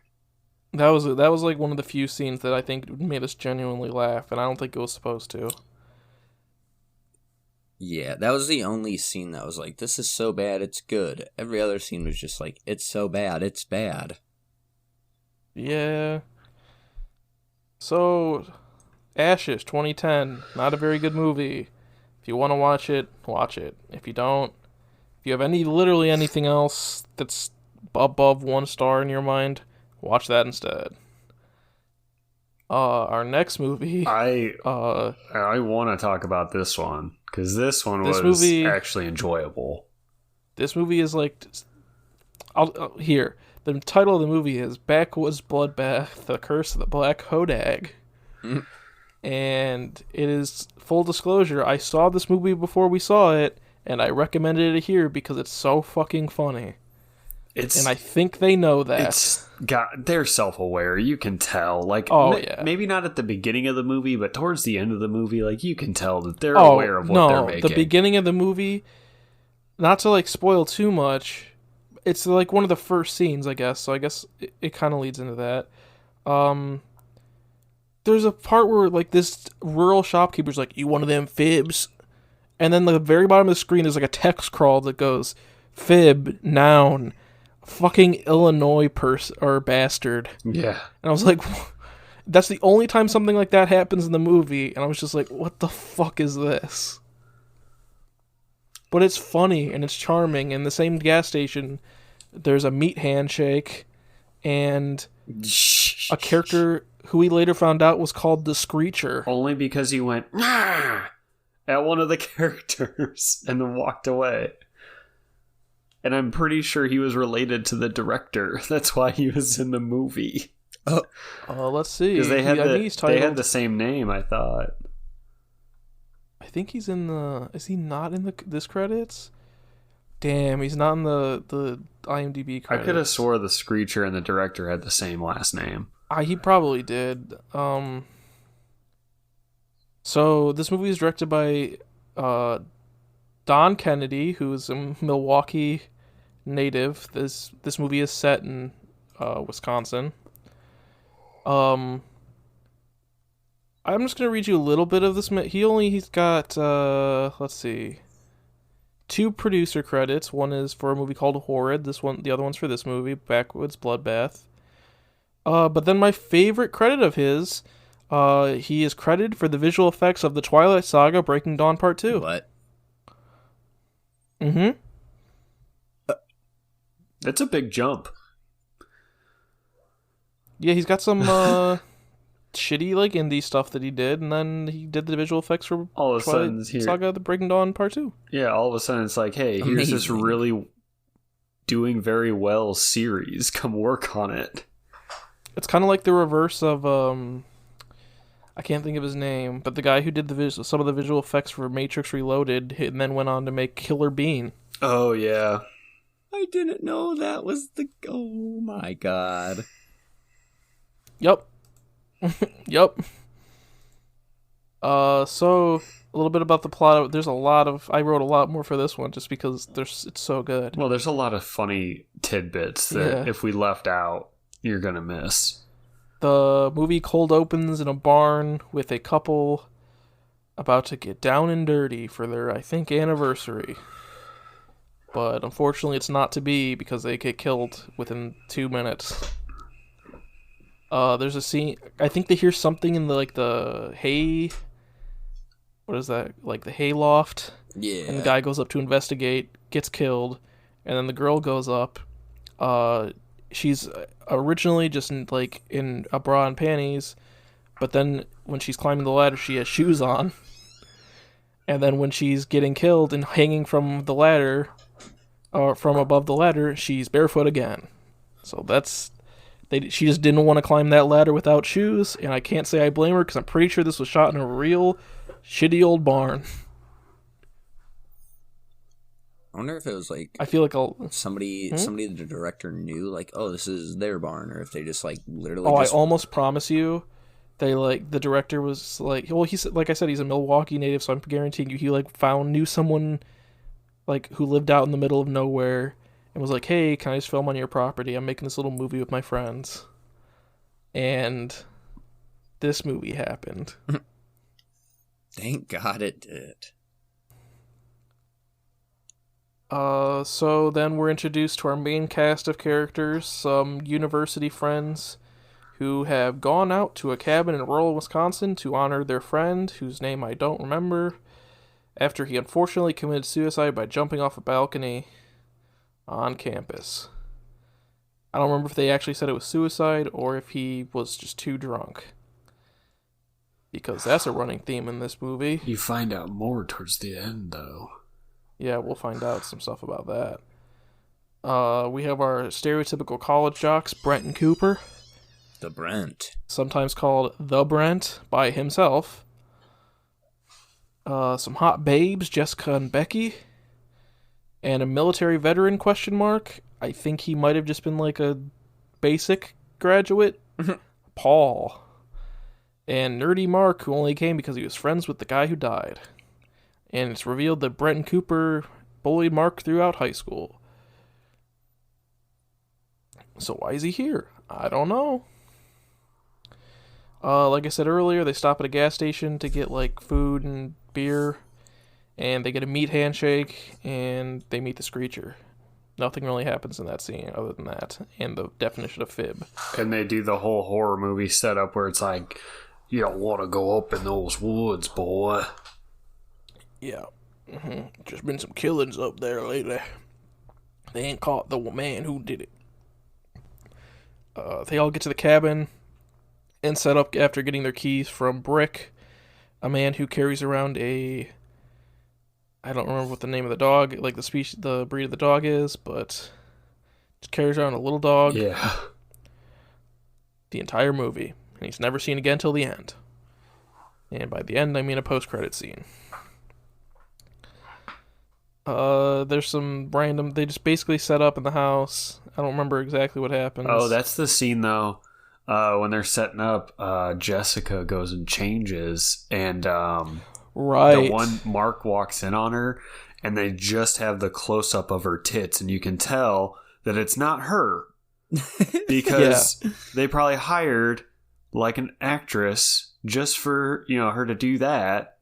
That was like one of the few scenes that I think made us genuinely laugh, and I don't think it was supposed to. Yeah, that was the only scene that was like, this is so bad, it's good. Every other scene was just like, it's so bad, it's bad. Yeah. So, Ashes 2010, not a very good movie. If you want to watch it, watch it. If you don't, if you have literally anything else that's above 1 star in your mind, watch that instead. Our next movie... I want to talk about this one, because this was actually enjoyable. This movie is like... The title of the movie is Backwoods Bloodbath, The Curse of the Black Hodag. And it is, full disclosure, I saw this movie before we saw it, and I recommended it here because it's so fucking funny. And I think they know that. They're self-aware. You can tell. Like, maybe not at the beginning of the movie, but towards the end of the movie, like, you can tell that they're aware of what they're making. The beginning of the movie, not to, like, spoil too much, it's, like, one of the first scenes, I guess, so I guess it kind of leads into that. There's a part where, like, this rural shopkeeper's like, you one of them fibs? And then the very bottom of the screen is, like, a text crawl that goes, fib, noun, fucking Illinois or bastard. Yeah. And I was like, that's the only time something like that happens in the movie, and I was just like, what the fuck is this? But it's funny, and it's charming. In the same gas station, there's a meat handshake, and a character who we later found out was called the Screecher. Only because he went, nah! At one of the characters, and then walked away. And I'm pretty sure he was related to the director. That's why he was in the movie. Let's see. Because they had the same name, I thought. I think he's in the... Is he not in this credits? Damn, he's not in the IMDb credits. I could have swore the Screecher and the director had the same last name. He probably did. So this movie is directed by Don Kennedy, who is a Milwaukee native. This movie is set in Wisconsin. I'm just gonna read you a little bit of this. He's got let's see, 2 producer credits. One is for a movie called Horrid. The other one's for this movie, Backwoods Bloodbath. But then my favorite credit of his, he is credited for the visual effects of the Twilight Saga: Breaking Dawn Part 2. What? Mm-hmm. That's a big jump. Yeah, he's got some shitty, like, indie stuff that he did, and then he did the visual effects for Twilight Saga: The Breaking Dawn Part 2. Yeah, all of a sudden it's like, hey, here's this really doing very well series. Come work on it. It's kind of like the reverse of, I can't think of his name, but the guy who did some of the visual effects for Matrix Reloaded and then went on to make Killer Bean. Oh, yeah. I didn't know that was oh my god. Yep. Yep. So a little bit about the plot. There's a lot of... I wrote a lot more for this one just because it's so good. Well, there's a lot of funny tidbits that if we left out, you're gonna miss. The movie cold opens in a barn with a couple about to get down and dirty for their, I think, anniversary. But unfortunately it's not to be because they get killed within 2 minutes. There's a scene... I think they hear something in the hay... What is that? Like the hay loft? Yeah. And the guy goes up to investigate, gets killed, and then the girl goes up. She's originally just in a bra and panties, but then when she's climbing the ladder, she has shoes on. And then when she's getting killed and hanging from the ladder, or from above the ladder, she's barefoot again. So she just didn't want to climb that ladder without shoes, and I can't say I blame her because I'm pretty sure this was shot in a real shitty old barn. I wonder if it was like... I feel like somebody the director knew, like, oh, this is their barn, or if they just, like, literally... I almost promise you, the director was, like... Well, he's, like I said, he's a Milwaukee native, so I'm guaranteeing you he, knew someone, who lived out in the middle of nowhere, and was like, hey, can I just film on your property? I'm making this little movie with my friends. And this movie happened. Thank God it did. So then we're introduced to our main cast of characters, some university friends who have gone out to a cabin in rural Wisconsin to honor their friend, whose name I don't remember, after he unfortunately committed suicide by jumping off a balcony on campus. I don't remember if they actually said it was suicide or if he was just too drunk. Because that's a running theme in this movie. You find out more towards the end, though. Yeah, we'll find out some stuff about that. We have our stereotypical college jocks, Brent and Cooper, The Brent. sometimes called the Brent by himself. Some hot babes, Jessica and Becky, and a military veteran, question mark. I think he might have just been like a basic graduate, Paul. And nerdy Mark, who only came because he was friends with the guy who died. And it's revealed that Brent and Cooper bullied Mark throughout high school. So why is he here? I don't know. Like I said earlier, they stop at a gas station to get like food and beer, and they get a meat handshake, and they meet the Screecher. Nothing really happens in that scene other than that, and the definition of fib. And they do the whole horror movie setup where it's like, you don't want to go up in those woods, boy. Yeah. Just been some killings up there lately. They ain't caught the man who did it. They all get to the cabin and set up after getting their keys from Brick, a man who carries around a... I don't remember what the name of the dog, like the breed of the dog is, but just carries around a little dog. Yeah. The entire movie. And he's never seen again till the end. And by the end, I mean a post-credit scene. There's some random... They just basically set up in the house. I don't remember exactly what happens. Oh, that's the scene, though. When they're setting up, Jessica goes and changes, and right. the one Mark walks in on her, and they just have the close-up of her tits, and you can tell that it's not her. Because they probably hired, like, an actress just for, her to do that,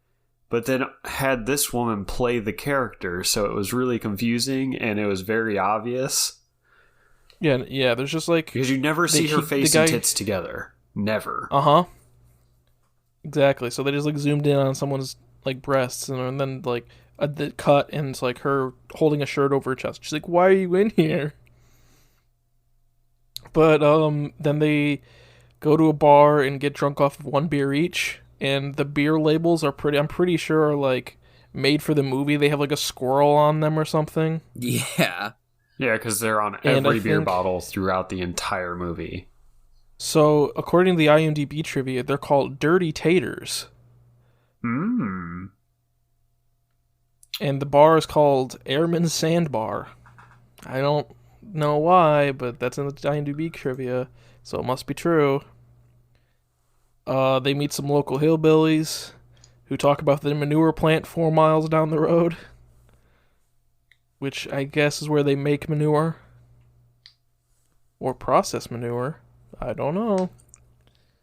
but then had this woman play the character, so it was really confusing, and it was very obvious. Yeah, there's just like... Because you never see her face and tits together. Never. Uh-huh. Exactly. So they just like zoomed in on someone's like breasts and then like the cut and it's like her holding a shirt over her chest. She's like, why are you in here? But then they go to a bar and get drunk off of one beer each. And the beer labels are I'm pretty sure are like made for the movie. They have like a squirrel on them or something. Yeah. Yeah, because they're on every beer bottle throughout the entire movie. So, according to the IMDb trivia, they're called Dirty Taters. Hmm. And the bar is called Airman's Sandbar. I don't know why, but that's in the IMDb trivia, so it must be true. They meet some local hillbillies who talk about the manure plant 4 miles down the road, which I guess is where they make manure. Or process manure. I don't know.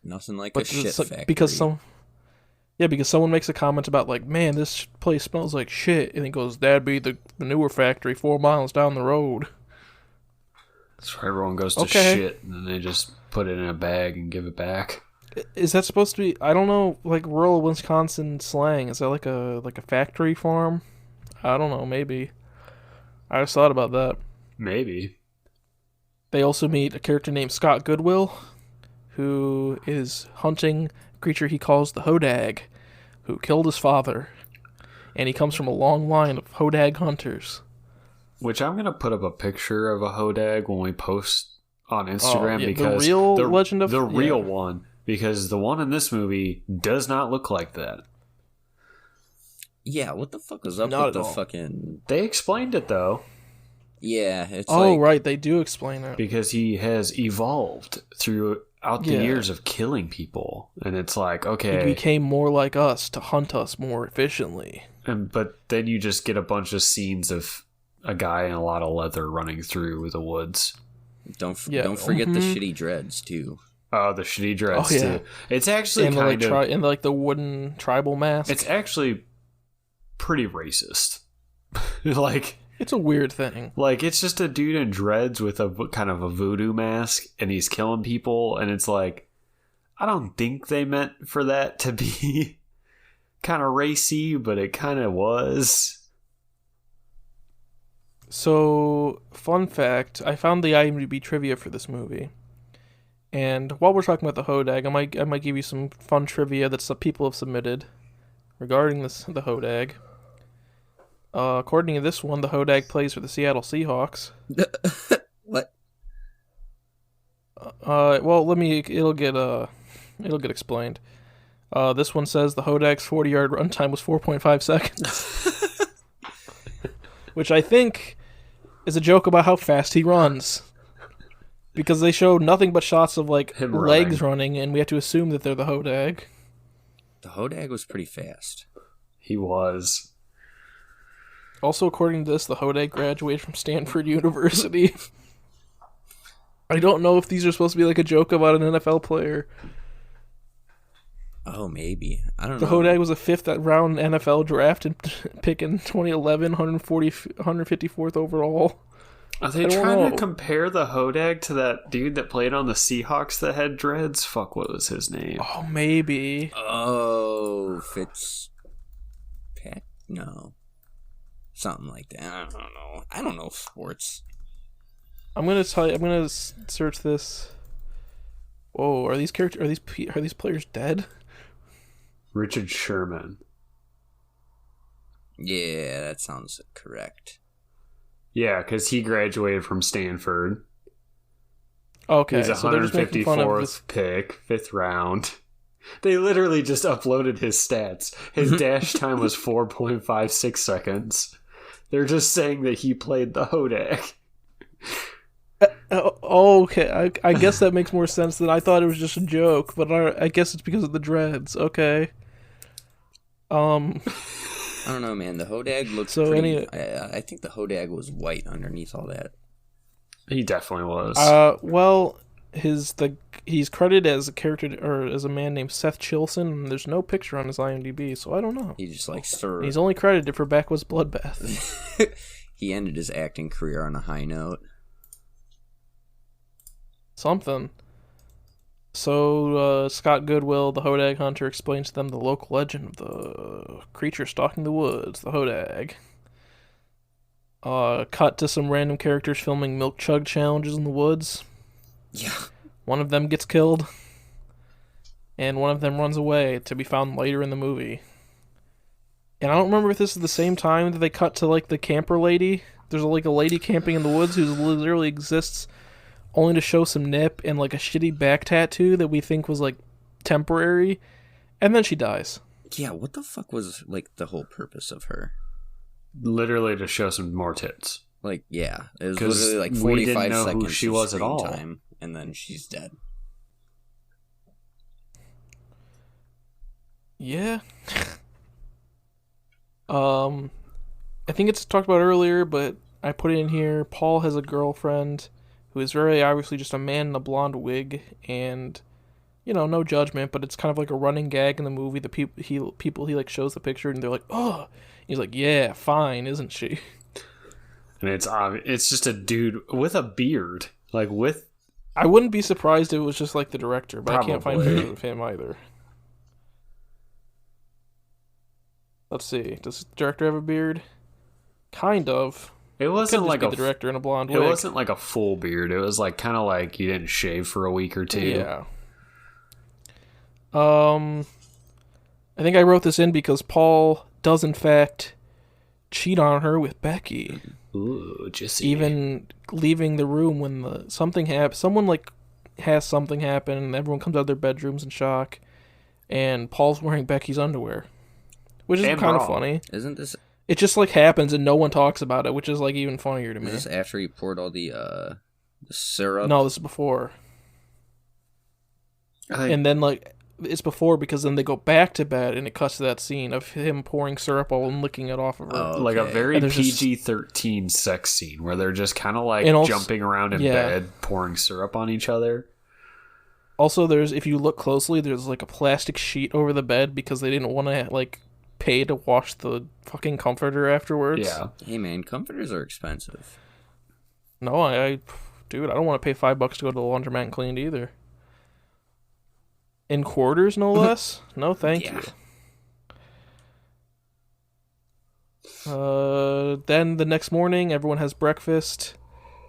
Nothing like a shit factory. Because someone makes a comment about like, man, this place smells like shit, and he goes, that'd be the manure factory 4 miles down the road. So everyone goes to shit, and then they just put it in a bag and give it back. Is that supposed to be? I don't know, like rural Wisconsin slang. Is that like a factory farm? I don't know. Maybe. I just thought about that. Maybe. They also meet a character named Scott Goodwill, who is hunting a creature he calls the Hodag, who killed his father. And he comes from a long line of Hodag hunters. Which I'm going to put up a picture of a Hodag when we post on Instagram because the real legend of... The real one, because the one in this movie does not look like that. Yeah, what the fuck was up with the fucking... They explained it, though. Yeah, it's right, they do explain it. Because he has evolved throughout the years of killing people. And it's like, okay... He became more like us to hunt us more efficiently. But then you just get a bunch of scenes of a guy in a lot of leather running through the woods. Don't forget the shitty dreads, too. Oh, the shitty dreads, too. It's actually and and like the wooden tribal mask. It's actually pretty racist. Like... It's a weird thing. Like, it's just a dude in dreads with a kind of a voodoo mask, and he's killing people, and it's like, I don't think they meant for that to be kind of racy, but it kind of was. So, fun fact, I found the IMDb trivia for this movie. And while we're talking about the Hodag, I might give you some fun trivia that some people have submitted regarding the Hodag. According to this one, the Hodag plays for the Seattle Seahawks. What? Well, it'll get explained. This one says the Hodag's 40-yard runtime was 4.5 seconds. Which I think is a joke about how fast he runs. Because they show nothing but shots of, like, Him legs running, and we have to assume that they're the Hodag. The Hodag was pretty fast. He was. Also, according to this, the Hodag graduated from Stanford University. I don't know if these are supposed to be like a joke about an NFL player. Oh, maybe. I don't The know. Hodag was a 5th round NFL draft and pick in 2011, 154th overall. Are they trying to compare the Hodag to that dude that played on the Seahawks that had dreads? Fuck, what was his name? Oh, maybe. Oh, No. Something like that. I don't know. I don't know sports. I'm gonna search this. Whoa, are these players dead? Richard Sherman. Yeah, that sounds correct. Yeah, because he graduated from Stanford. Okay, He's so they're just making fun of 154th pick, 5th round. They literally just uploaded his stats. His dash time was 4.56 seconds. They're just saying that he played the Hodag. Okay, I guess that makes more sense than I thought it was just a joke, but I guess it's because of the dreads. Okay. I don't know, man. The Hodag looks pretty... I think the Hodag was white underneath all that. He definitely was. Well, he's credited as a character or as a man named Seth Chilson, and there's no picture on his IMDb, so I don't know. He just like He's only credited for Backwoods Bloodbath. He ended his acting career on a high note. Something. So, Scott Goodwill, the Hodag hunter, explains to them the local legend of the creature stalking the woods, the Hodag. Cut to some random characters filming milk chug challenges in the woods. Yeah. One of them gets killed, and one of them runs away to be found later in the movie. And I don't remember if this is the same time that they cut to, like, the camper lady. There's, like, a lady camping in the woods who literally exists only to show some nip and, like, a shitty back tattoo that we think was, like, temporary, and then she dies. Yeah, what the fuck was, like, the whole purpose of her? Literally to show some more tits. Like, yeah. It was literally, like, 45 we didn't know seconds who she of was at screen all. time, and then she's dead. Yeah. I think it's talked about earlier, but I put it in here. Paul has a girlfriend who is very obviously just a man in a blonde wig, and, you know, no judgment, but it's kind of like a running gag in the movie. The people he like shows the picture, and they're like, "Oh," he's like, "Yeah, fine, isn't she?" And it's just a dude with a beard, like with. I wouldn't be surprised if it was just like the director, but I can't find Probably. pictures of him either. Let's see. Does the director have a beard? Kind of. It wasn't like the director in a blonde wig. It wasn't like a full beard. It was like kind of like you didn't shave for a week or two. Yeah. I think I wrote this in because Paul does in fact cheat on her with Becky. Ooh, Jesse. Even leaving the room when something happens. Someone like has something happen, and everyone comes out of their bedrooms in shock, and Paul's wearing Becky's underwear, which is kind of funny. Isn't this... It just like happens and no one talks about it, which is like even funnier to me. Is this after he poured all the syrup? No, this is before. And then like it's before because then they go back to bed and it cuts to that scene of him pouring syrup all and licking it off of her. Oh, okay. Like a very And PG-13 sex scene where they're just kind of like jumping around in bed, pouring syrup on each other. Also, if you look closely, there's like a plastic sheet over the bed because they didn't want to like pay to wash the fucking comforter afterwards. Yeah. Hey man, comforters are expensive. No, dude, I don't want to pay $5 to go to the laundromat and clean it either. In quarters, no less. No, thank you. Then the next morning, everyone has breakfast,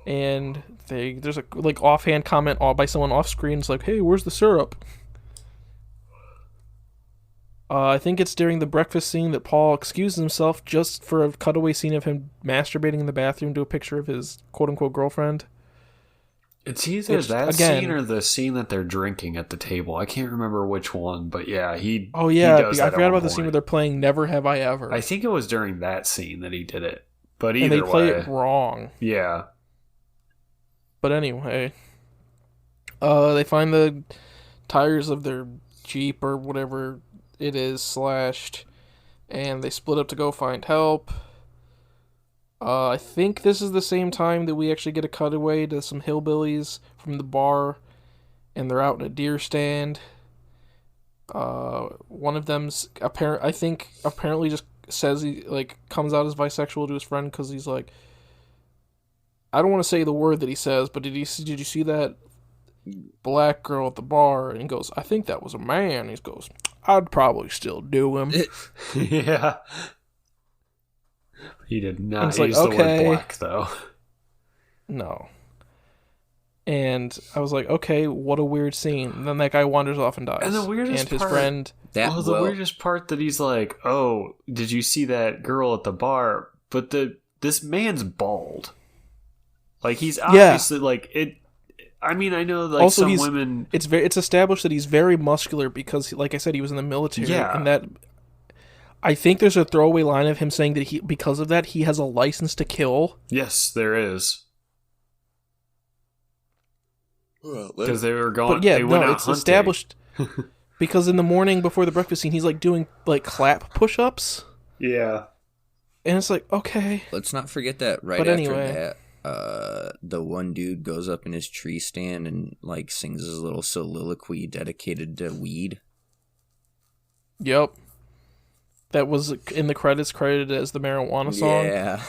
and there's a like offhand comment by someone off screen. It's like, "Hey, where's the syrup?" I think it's during the breakfast scene that Paul excuses himself just for a cutaway scene of him masturbating in the bathroom to a picture of his quote-unquote girlfriend. It's either that scene or the scene that they're drinking at the table. I can't remember which one, but yeah, he. Oh yeah, he does I that forgot at about one the scene point. where they're playing "Never Have I Ever." I think it was during that scene that he did it, but either and they play way, it wrong. yeah. But anyway, they find the tires of their Jeep or whatever it is slashed, and they split up to go find help. I think this is the same time that we actually get a cutaway to some hillbillies from the bar, and they're out in a deer stand. One of them's apparently just says he comes out as bisexual to his friend because he's like, I don't want to say the word that he says, but did you see that black girl at the bar? And he goes, I think that was a man. He goes, I'd probably still do him. Yeah. He did not use the word black, though. No. And I was like, okay, what a weird scene. And then that guy wanders off and dies. And the weirdest his friend... the weirdest part that he's like, oh, did you see that girl at the bar? But this man's bald. Like, he's obviously, it... I mean, I know, also, some women... It's established that he's very muscular because, like I said, he was in the military. Yeah. And that... I think there's a throwaway line of him saying that because of that, he has a license to kill. Yes, there is. Because they were going... But yeah, they went out it's hunting. established... because in the morning before the breakfast scene, he's, doing, clap push-ups. Yeah. And it's like, okay. Let's not forget that after that, the one dude goes up in his tree stand and, sings his little soliloquy dedicated to weed. Yep. That was in the credits credited as the marijuana song. Yeah.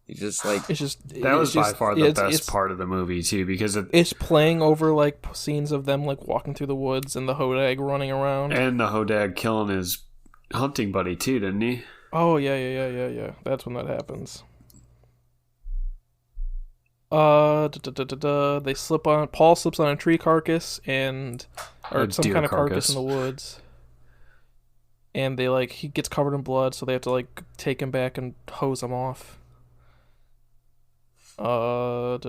That was by far the best part of the movie too, because it's playing over scenes of them walking through the woods and the Hodag running around, and the Hodag killing his hunting buddy too, didn't he? Oh yeah. That's when that happens. They slip on. Paul slips on a tree carcass or some kind of carcass in the woods, and he gets covered in blood, so they have to take him back and hose him off. Some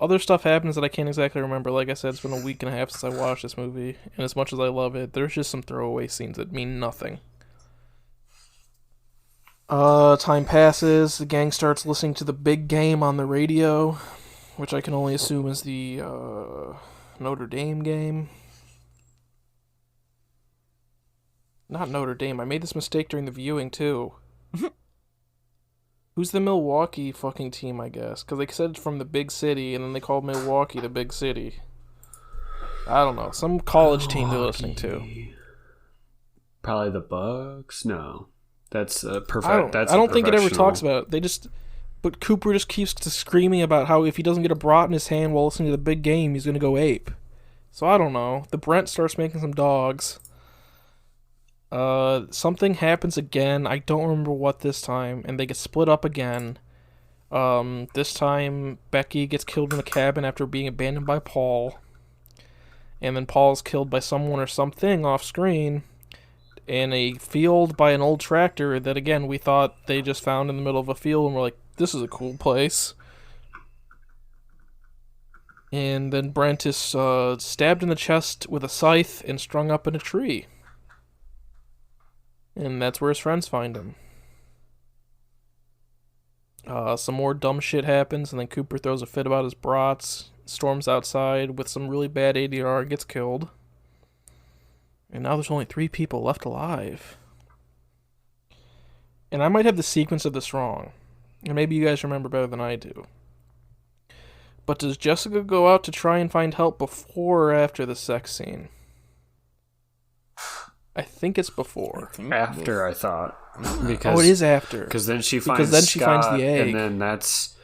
other stuff happens that I can't exactly remember. Like I said, it's been a week and a half since I watched this movie, and as much as I love it, there's just some throwaway scenes that mean nothing. Time passes, the gang starts listening to the big game on the radio, which I can only assume is the, Notre Dame game. Not Notre Dame, I made this mistake during the viewing, too. Who's the Milwaukee fucking team, I guess? Because they said from the big city, and then they called Milwaukee the big city. I don't know, some college team they're listening to. Probably the Bucks? No. That's perfect. I don't think it ever talks about it. But Cooper just keeps screaming about how if he doesn't get a brat in his hand while listening to the big game, he's gonna go ape. So I don't know. The Brent starts making some dogs. Something happens again. I don't remember what this time, and they get split up again. This time Becky gets killed in a cabin after being abandoned by Paul, and then Paul's killed by someone or something off screen. In a field by an old tractor that, again, we thought they just found in the middle of a field, and we're like, this is a cool place. And then Brent is stabbed in the chest with a scythe and strung up in a tree. And that's where his friends find him. Some more dumb shit happens, and then Cooper throws a fit about his brats, storms outside with some really bad ADR, and gets killed. And now there's only 3 people left alive. And I might have the sequence of this wrong. And maybe you guys remember better than I do. But does Jessica go out to try and find help before or after the sex scene? I think it's before. After, I thought. It is after. Because then she finds the egg. And then that's...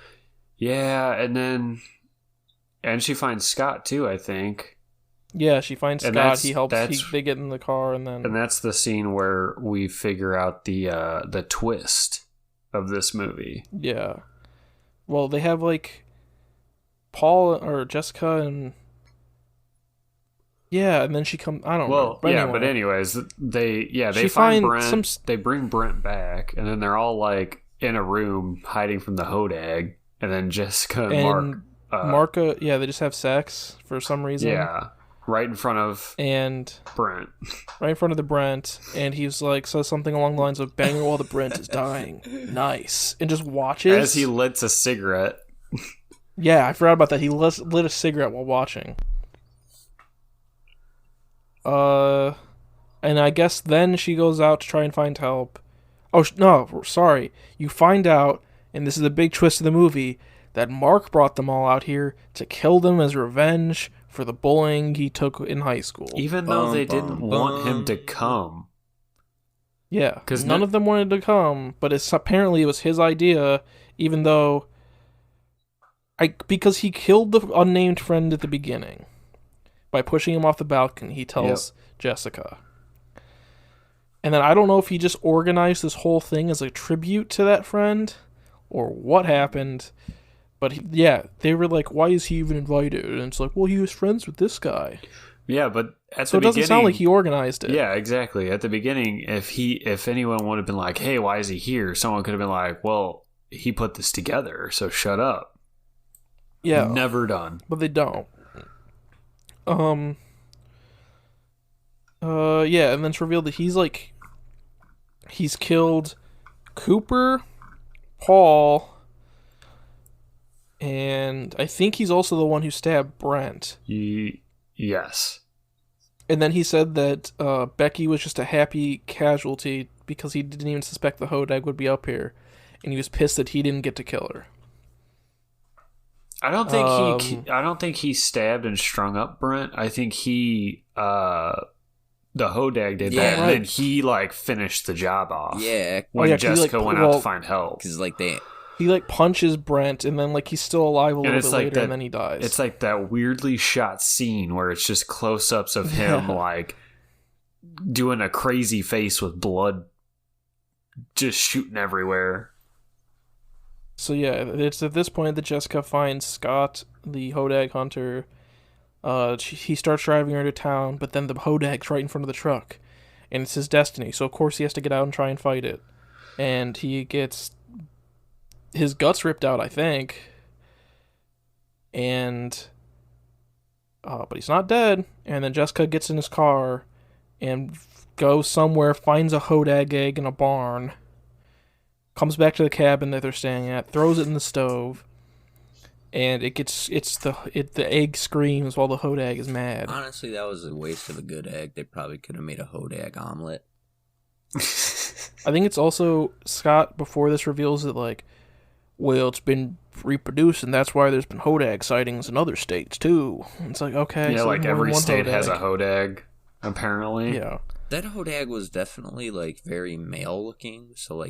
Yeah, and she finds Scott, too, I think. Yeah, she finds Scott. He helps. They get in the car, and then... And that's the scene where we figure out the twist of this movie. Yeah. Well, they have, Paul or Jessica and Yeah, and then she come. I don't know. Well, But yeah, anyway, but anyways, they she find find Brent. some. They bring Brent back, and then they're all like in a room hiding from the Hodag, and then Jessica and Mark. And Marka, yeah, they just have sex for some reason. Yeah, right in front of And Brent. right in front of the Brent, and he's like says something along the lines of "bang her while the Brent is dying." Nice, and just watches As he lit a cigarette. Yeah, I forgot about that. He lit a cigarette while watching. And I guess then she goes out to try and find help. Oh no, sorry. You find out, and this is a big twist of the movie, that Mark brought them all out here to kill them as revenge for the bullying he took in high school. Even though they didn't want him to come. Yeah, because none of them wanted to come, but apparently it was his idea, even though because he killed the unnamed friend at the beginning by pushing him off the balcony, he tells Jessica. And then I don't know if he just organized this whole thing as a tribute to that friend or what happened, but they were like, why is he even invited? And it's like, well, he was friends with this guy. Yeah, but so it doesn't sound like he organized it. Yeah, exactly. At the beginning, if anyone would have been like, hey, why is he here? Someone could have been like, well, he put this together, so shut up. Yeah. Never done. But they don't. Yeah, and then it's revealed that he's killed Cooper, Paul, and I think he's also the one who stabbed Brent. Yes. And then he said that Becky was just a happy casualty because he didn't even suspect the Hodag would be up here, and he was pissed that he didn't get to kill her. I don't think he stabbed and strung up Brent. I think the Hodag did that, and then he finished the job off. Yeah, when Jessica went out to find help, because he punches Brent, and then he's still alive a little bit later, and then he dies. It's like that weirdly shot scene where it's just close-ups of him doing a crazy face with blood just shooting everywhere. So yeah, it's at this point that Jessica finds Scott, the Hodag hunter. He starts driving her to town, but then the Hodag's right in front of the truck, and it's his destiny. So of course he has to get out and try and fight it, and he gets his guts ripped out, I think. And but he's not dead. And then Jessica gets in his car and goes somewhere, finds a Hodag egg in a barn. Comes back to the cabin that they're staying at, throws it in the stove, and the egg screams while the Hodag is mad. Honestly, that was a waste of a good egg. They probably could have made a Hodag omelet. I think it's also Scott before this reveals that well, it's been reproduced, and that's why there's been Hodag sightings in other states too. It's like, okay, yeah, so every state Hodag has a Hodag, apparently. Yeah, that Hodag was definitely very male looking. So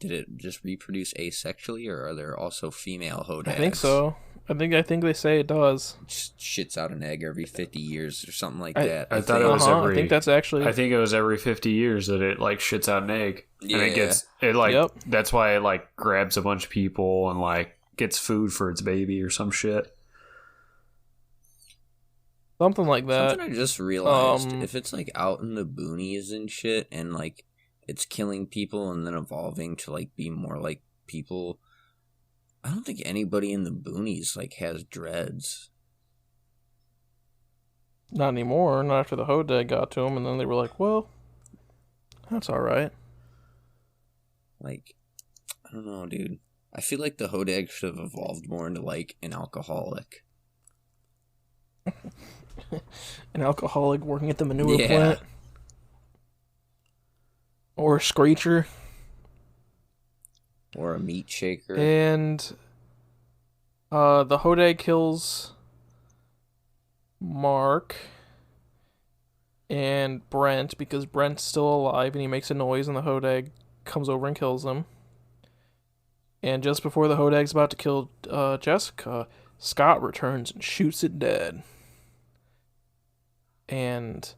did it just reproduce asexually, or are there also female Hodags? I think so. I think they say it does. Shits out an egg every 50 years or something like that. I thought it was every. I think that's actually. I think it was every 50 years that it shits out an egg, yeah. and Yep. That's why it grabs a bunch of people and gets food for its baby or some shit. Something like that. Something I just realized: if it's out in the boonies and shit, and it's killing people and then evolving to be more like people, I don't think anybody in the boonies has dreads. Not anymore. Not after the Hodag got to him, and then they were like, "Well, that's all right." I don't know, dude. I feel like the Hodag should have evolved more into an alcoholic. An alcoholic working at the manure plant. Or a screecher. Or a meat shaker. And the Hodag kills Mark and Brent because Brent's still alive and he makes a noise and the Hodag comes over and kills him. And just before the Hodag's about to kill Jessica, Scott returns and shoots it dead. And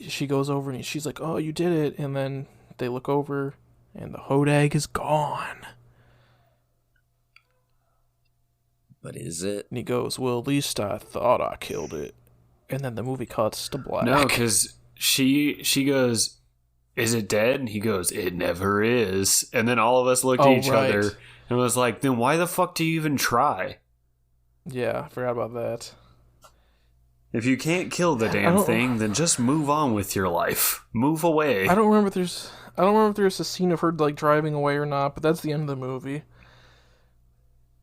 she goes over and she's like, "Oh, you did it." And then they look over and the Hodag is gone. But is it? And he goes, "Well, at least I thought I killed it." And then the movie cuts to black. No, because she goes, "Is it dead?" And he goes, "It never is." And then all of us looked at each other and was like, "Then why the fuck do you even try?" Yeah, I forgot about that. If you can't kill the damn thing, then just move on with your life. Move away. I don't remember if there's a scene of her like driving away or not, but that's the end of the movie.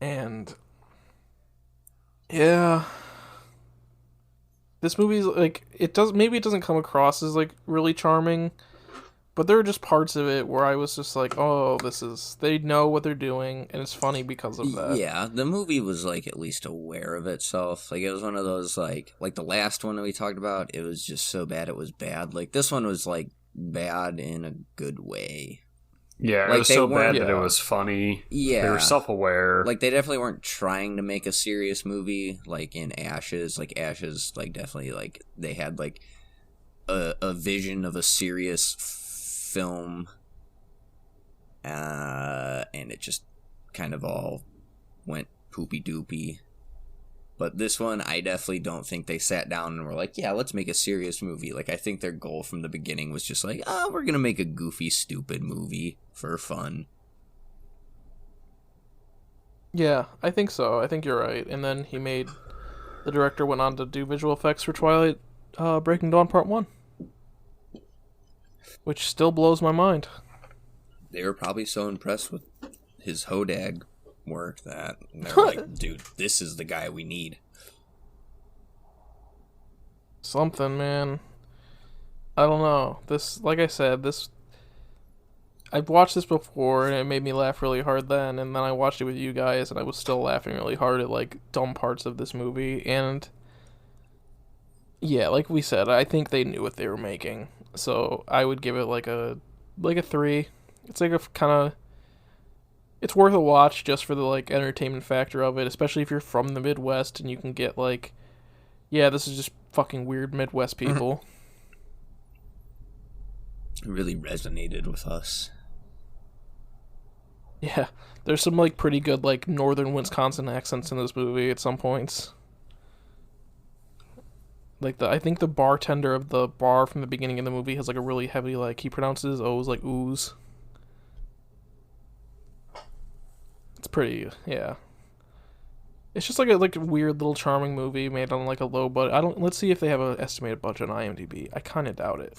And yeah, this movie's like it doesn't come across as like really charming, but there are just parts of it where I was just like, oh, they know what they're doing, and it's funny because of that. Yeah, the movie was like at least aware of itself. Like it was one of those like the last one that we talked about, it was just so bad it was bad. Like this one was like bad in a good way. Yeah, like, it was so bad that it was funny. Yeah. They were self-aware. Like, they definitely weren't trying to make a serious movie, like, in Ashes. Like, Ashes, like, definitely, like, they had, like, a vision of a serious film. And it just kind of all went poopy-doopy. But this one, I definitely don't think they sat down and were like, yeah, let's make a serious movie. Like, I think their goal from the beginning was just like, we're gonna make a goofy, stupid movie for fun. Yeah, I think so. I think you're right. And then the director went on to do visual effects for Twilight Breaking Dawn Part 1. Which still blows my mind. They were probably so impressed with his Hodag work that they're like, dude, this is the guy we need. Something, man. I don't know. This, like I said, I've watched this before and it made me laugh really hard then, and then I watched it with you guys and I was still laughing really hard at like dumb parts of this movie. And yeah, like we said, I think they knew what they were making, so I would give it like a 3. It's like a kind of, it's worth a watch just for the like entertainment factor of it, especially if you're from the Midwest and you can get like, yeah, this is just fucking weird Midwest people. It really resonated with us. Yeah, there's some like pretty good like northern Wisconsin accents in this movie at some points. Like I think the bartender of the bar from the beginning of the movie has like a really heavy like, he pronounces O's like ooze. It's pretty, yeah. It's just like a weird little charming movie made on like a low budget. Let's see if they have an estimated budget on IMDb. I kind of doubt it.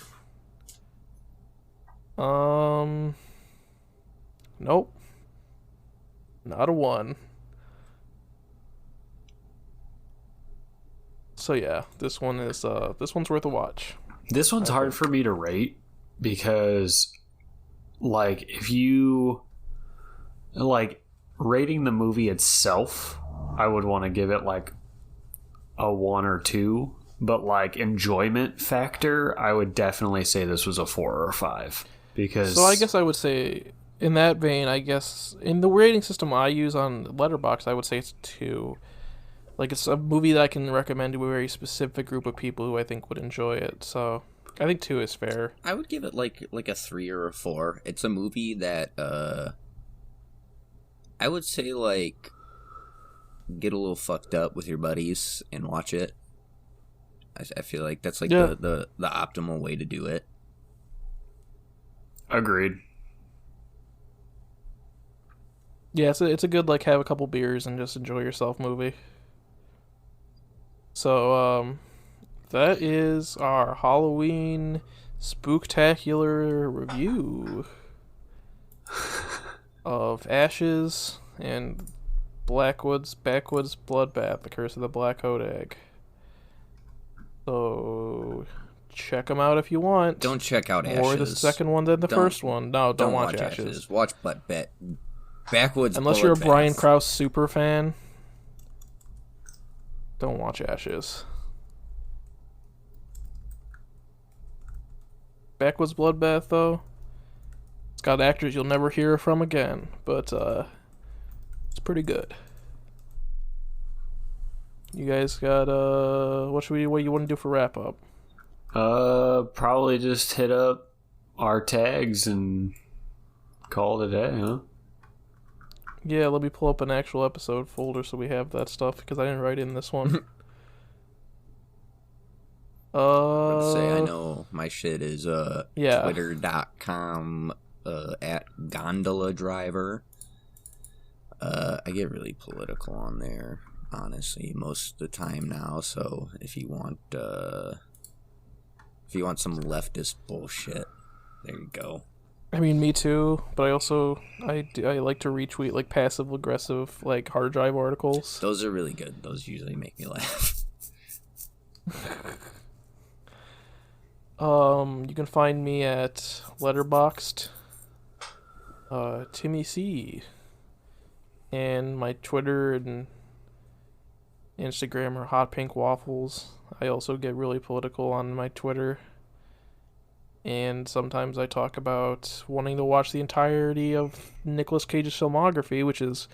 Nope. Not a 1. So yeah, this one's worth a watch. This one's hard for me to rate because, like, if you like rating the movie itself, I would want to give it like a 1 or 2, but like enjoyment factor, I would definitely say this was a 4 or a 5. Because so I guess I would say in that vein, I guess in the rating system I use on Letterboxd, I would say it's 2. Like, it's a movie that I can recommend to a very specific group of people who I think would enjoy it. So I think 2 is fair. I would give it like a 3 or a 4. It's a movie that I would say like get a little fucked up with your buddies and watch it. I feel like that's like the optimal way to do it. Agreed. Yeah, it's a good like have a couple beers and just enjoy yourself movie. So that is our Halloween spooktacular review of Ashes and Backwoods Bloodbath, The Curse of the Black Hodag. So check them out if you want. Don't check out Ashes. Or the second one than the first one. No, don't watch Ashes. Watch Backwoods Unless you're a Brian Krause super fan, don't watch Ashes. Backwoods Bloodbath, though, it's got actors you'll never hear from again, but it's pretty good. You guys got what you want to do for wrap up? Probably just hit up our tags and call it a day, huh? Yeah, let me pull up an actual episode folder so we have that stuff, because I didn't write in this one. Let's say I know my shit is Yeah. twitter.com at gondola driver. I get really political on there, honestly, most of the time now. So if you want some leftist bullshit, there you go. I mean, me too, but I also I like to retweet like passive aggressive like hard drive articles. Those are really good. Those usually make me laugh. You can find me at Letterboxd, Timmy C, and my Twitter and Instagram are Hot Pink Waffles. I also get really political on my Twitter, and sometimes I talk about wanting to watch the entirety of Nicolas Cage's filmography, which is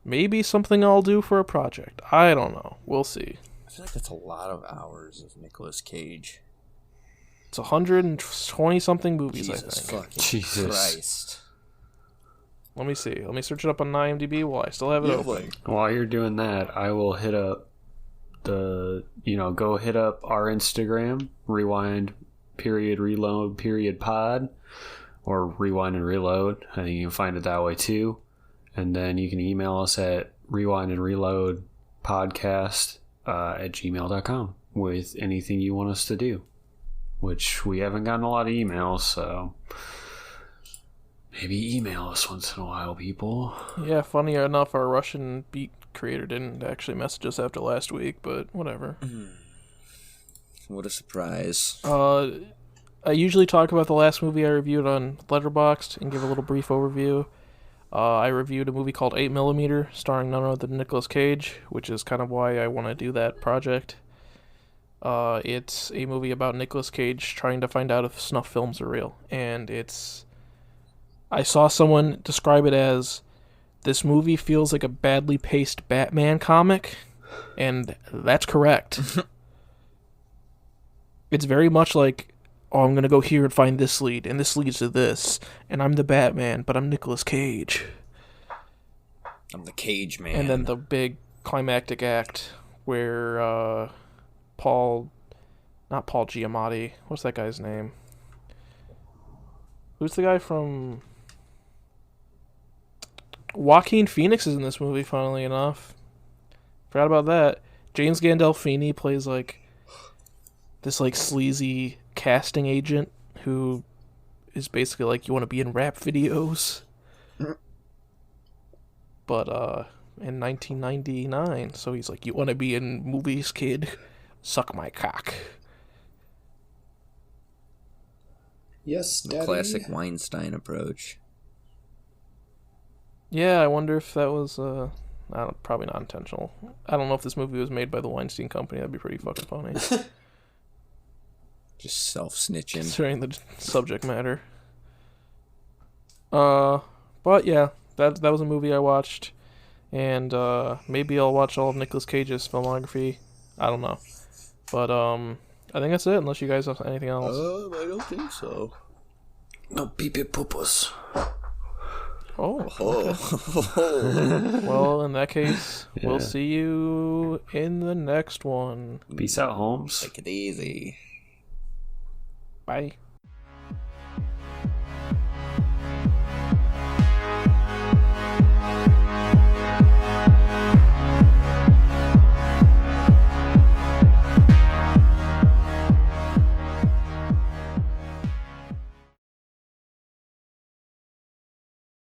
maybe something I'll do for a project. I don't know. We'll see. I feel like that's a lot of hours of Nicolas Cage. It's 120 something movies, Jesus I think. fucking Jesus Christ. Let me see. Let me search it up on IMDb while I still have it open. While you're doing that, I will hit up go hit up our Instagram, rewind period reload period pod, or rewind and reload. I think you can find it that way too. And then you can email us at rewind and reload podcast at gmail.com with anything you want us to do, which we haven't gotten a lot of emails, so maybe email us once in a while, people. Yeah, funny enough, our Russian beat creator didn't actually message us after last week, but whatever. What a surprise. I usually talk about the last movie I reviewed on Letterboxd and give a little brief overview. I reviewed a movie called 8mm, starring none other than Nicolas Cage, which is kind of why I want to do that project. It's a movie about Nicolas Cage trying to find out if snuff films are real, and I saw someone describe it as, this movie feels like a badly paced Batman comic, and that's correct. It's very much like, oh, I'm gonna go here and find this lead, and this leads to this, and I'm the Batman, but I'm Nicolas Cage. I'm the Cage Man. And then the big climactic act where not Paul Giamatti, what's that guy's name? Who's the guy from... Joaquin Phoenix is in this movie, funnily enough. Forgot about that. James Gandolfini plays like this like sleazy casting agent who is basically like, you want to be in rap videos. But in 1999, so he's like, you want to be in movies, kid? Suck my cock. Yes, the Daddy. classic Weinstein approach. Yeah, I wonder if that was probably not intentional. I don't know if this movie was made by the Weinstein Company. That'd be pretty fucking funny. Just self-snitching. Considering the subject matter. But yeah, that was a movie I watched, and maybe I'll watch all of Nicolas Cage's filmography. I don't know, but I think that's it. Unless you guys have anything else. I don't think so. No pee-pee poopos. Oh. Okay. Well, in that case, we'll see you in the next one. Peace out, Holmes. Take it easy. Bye.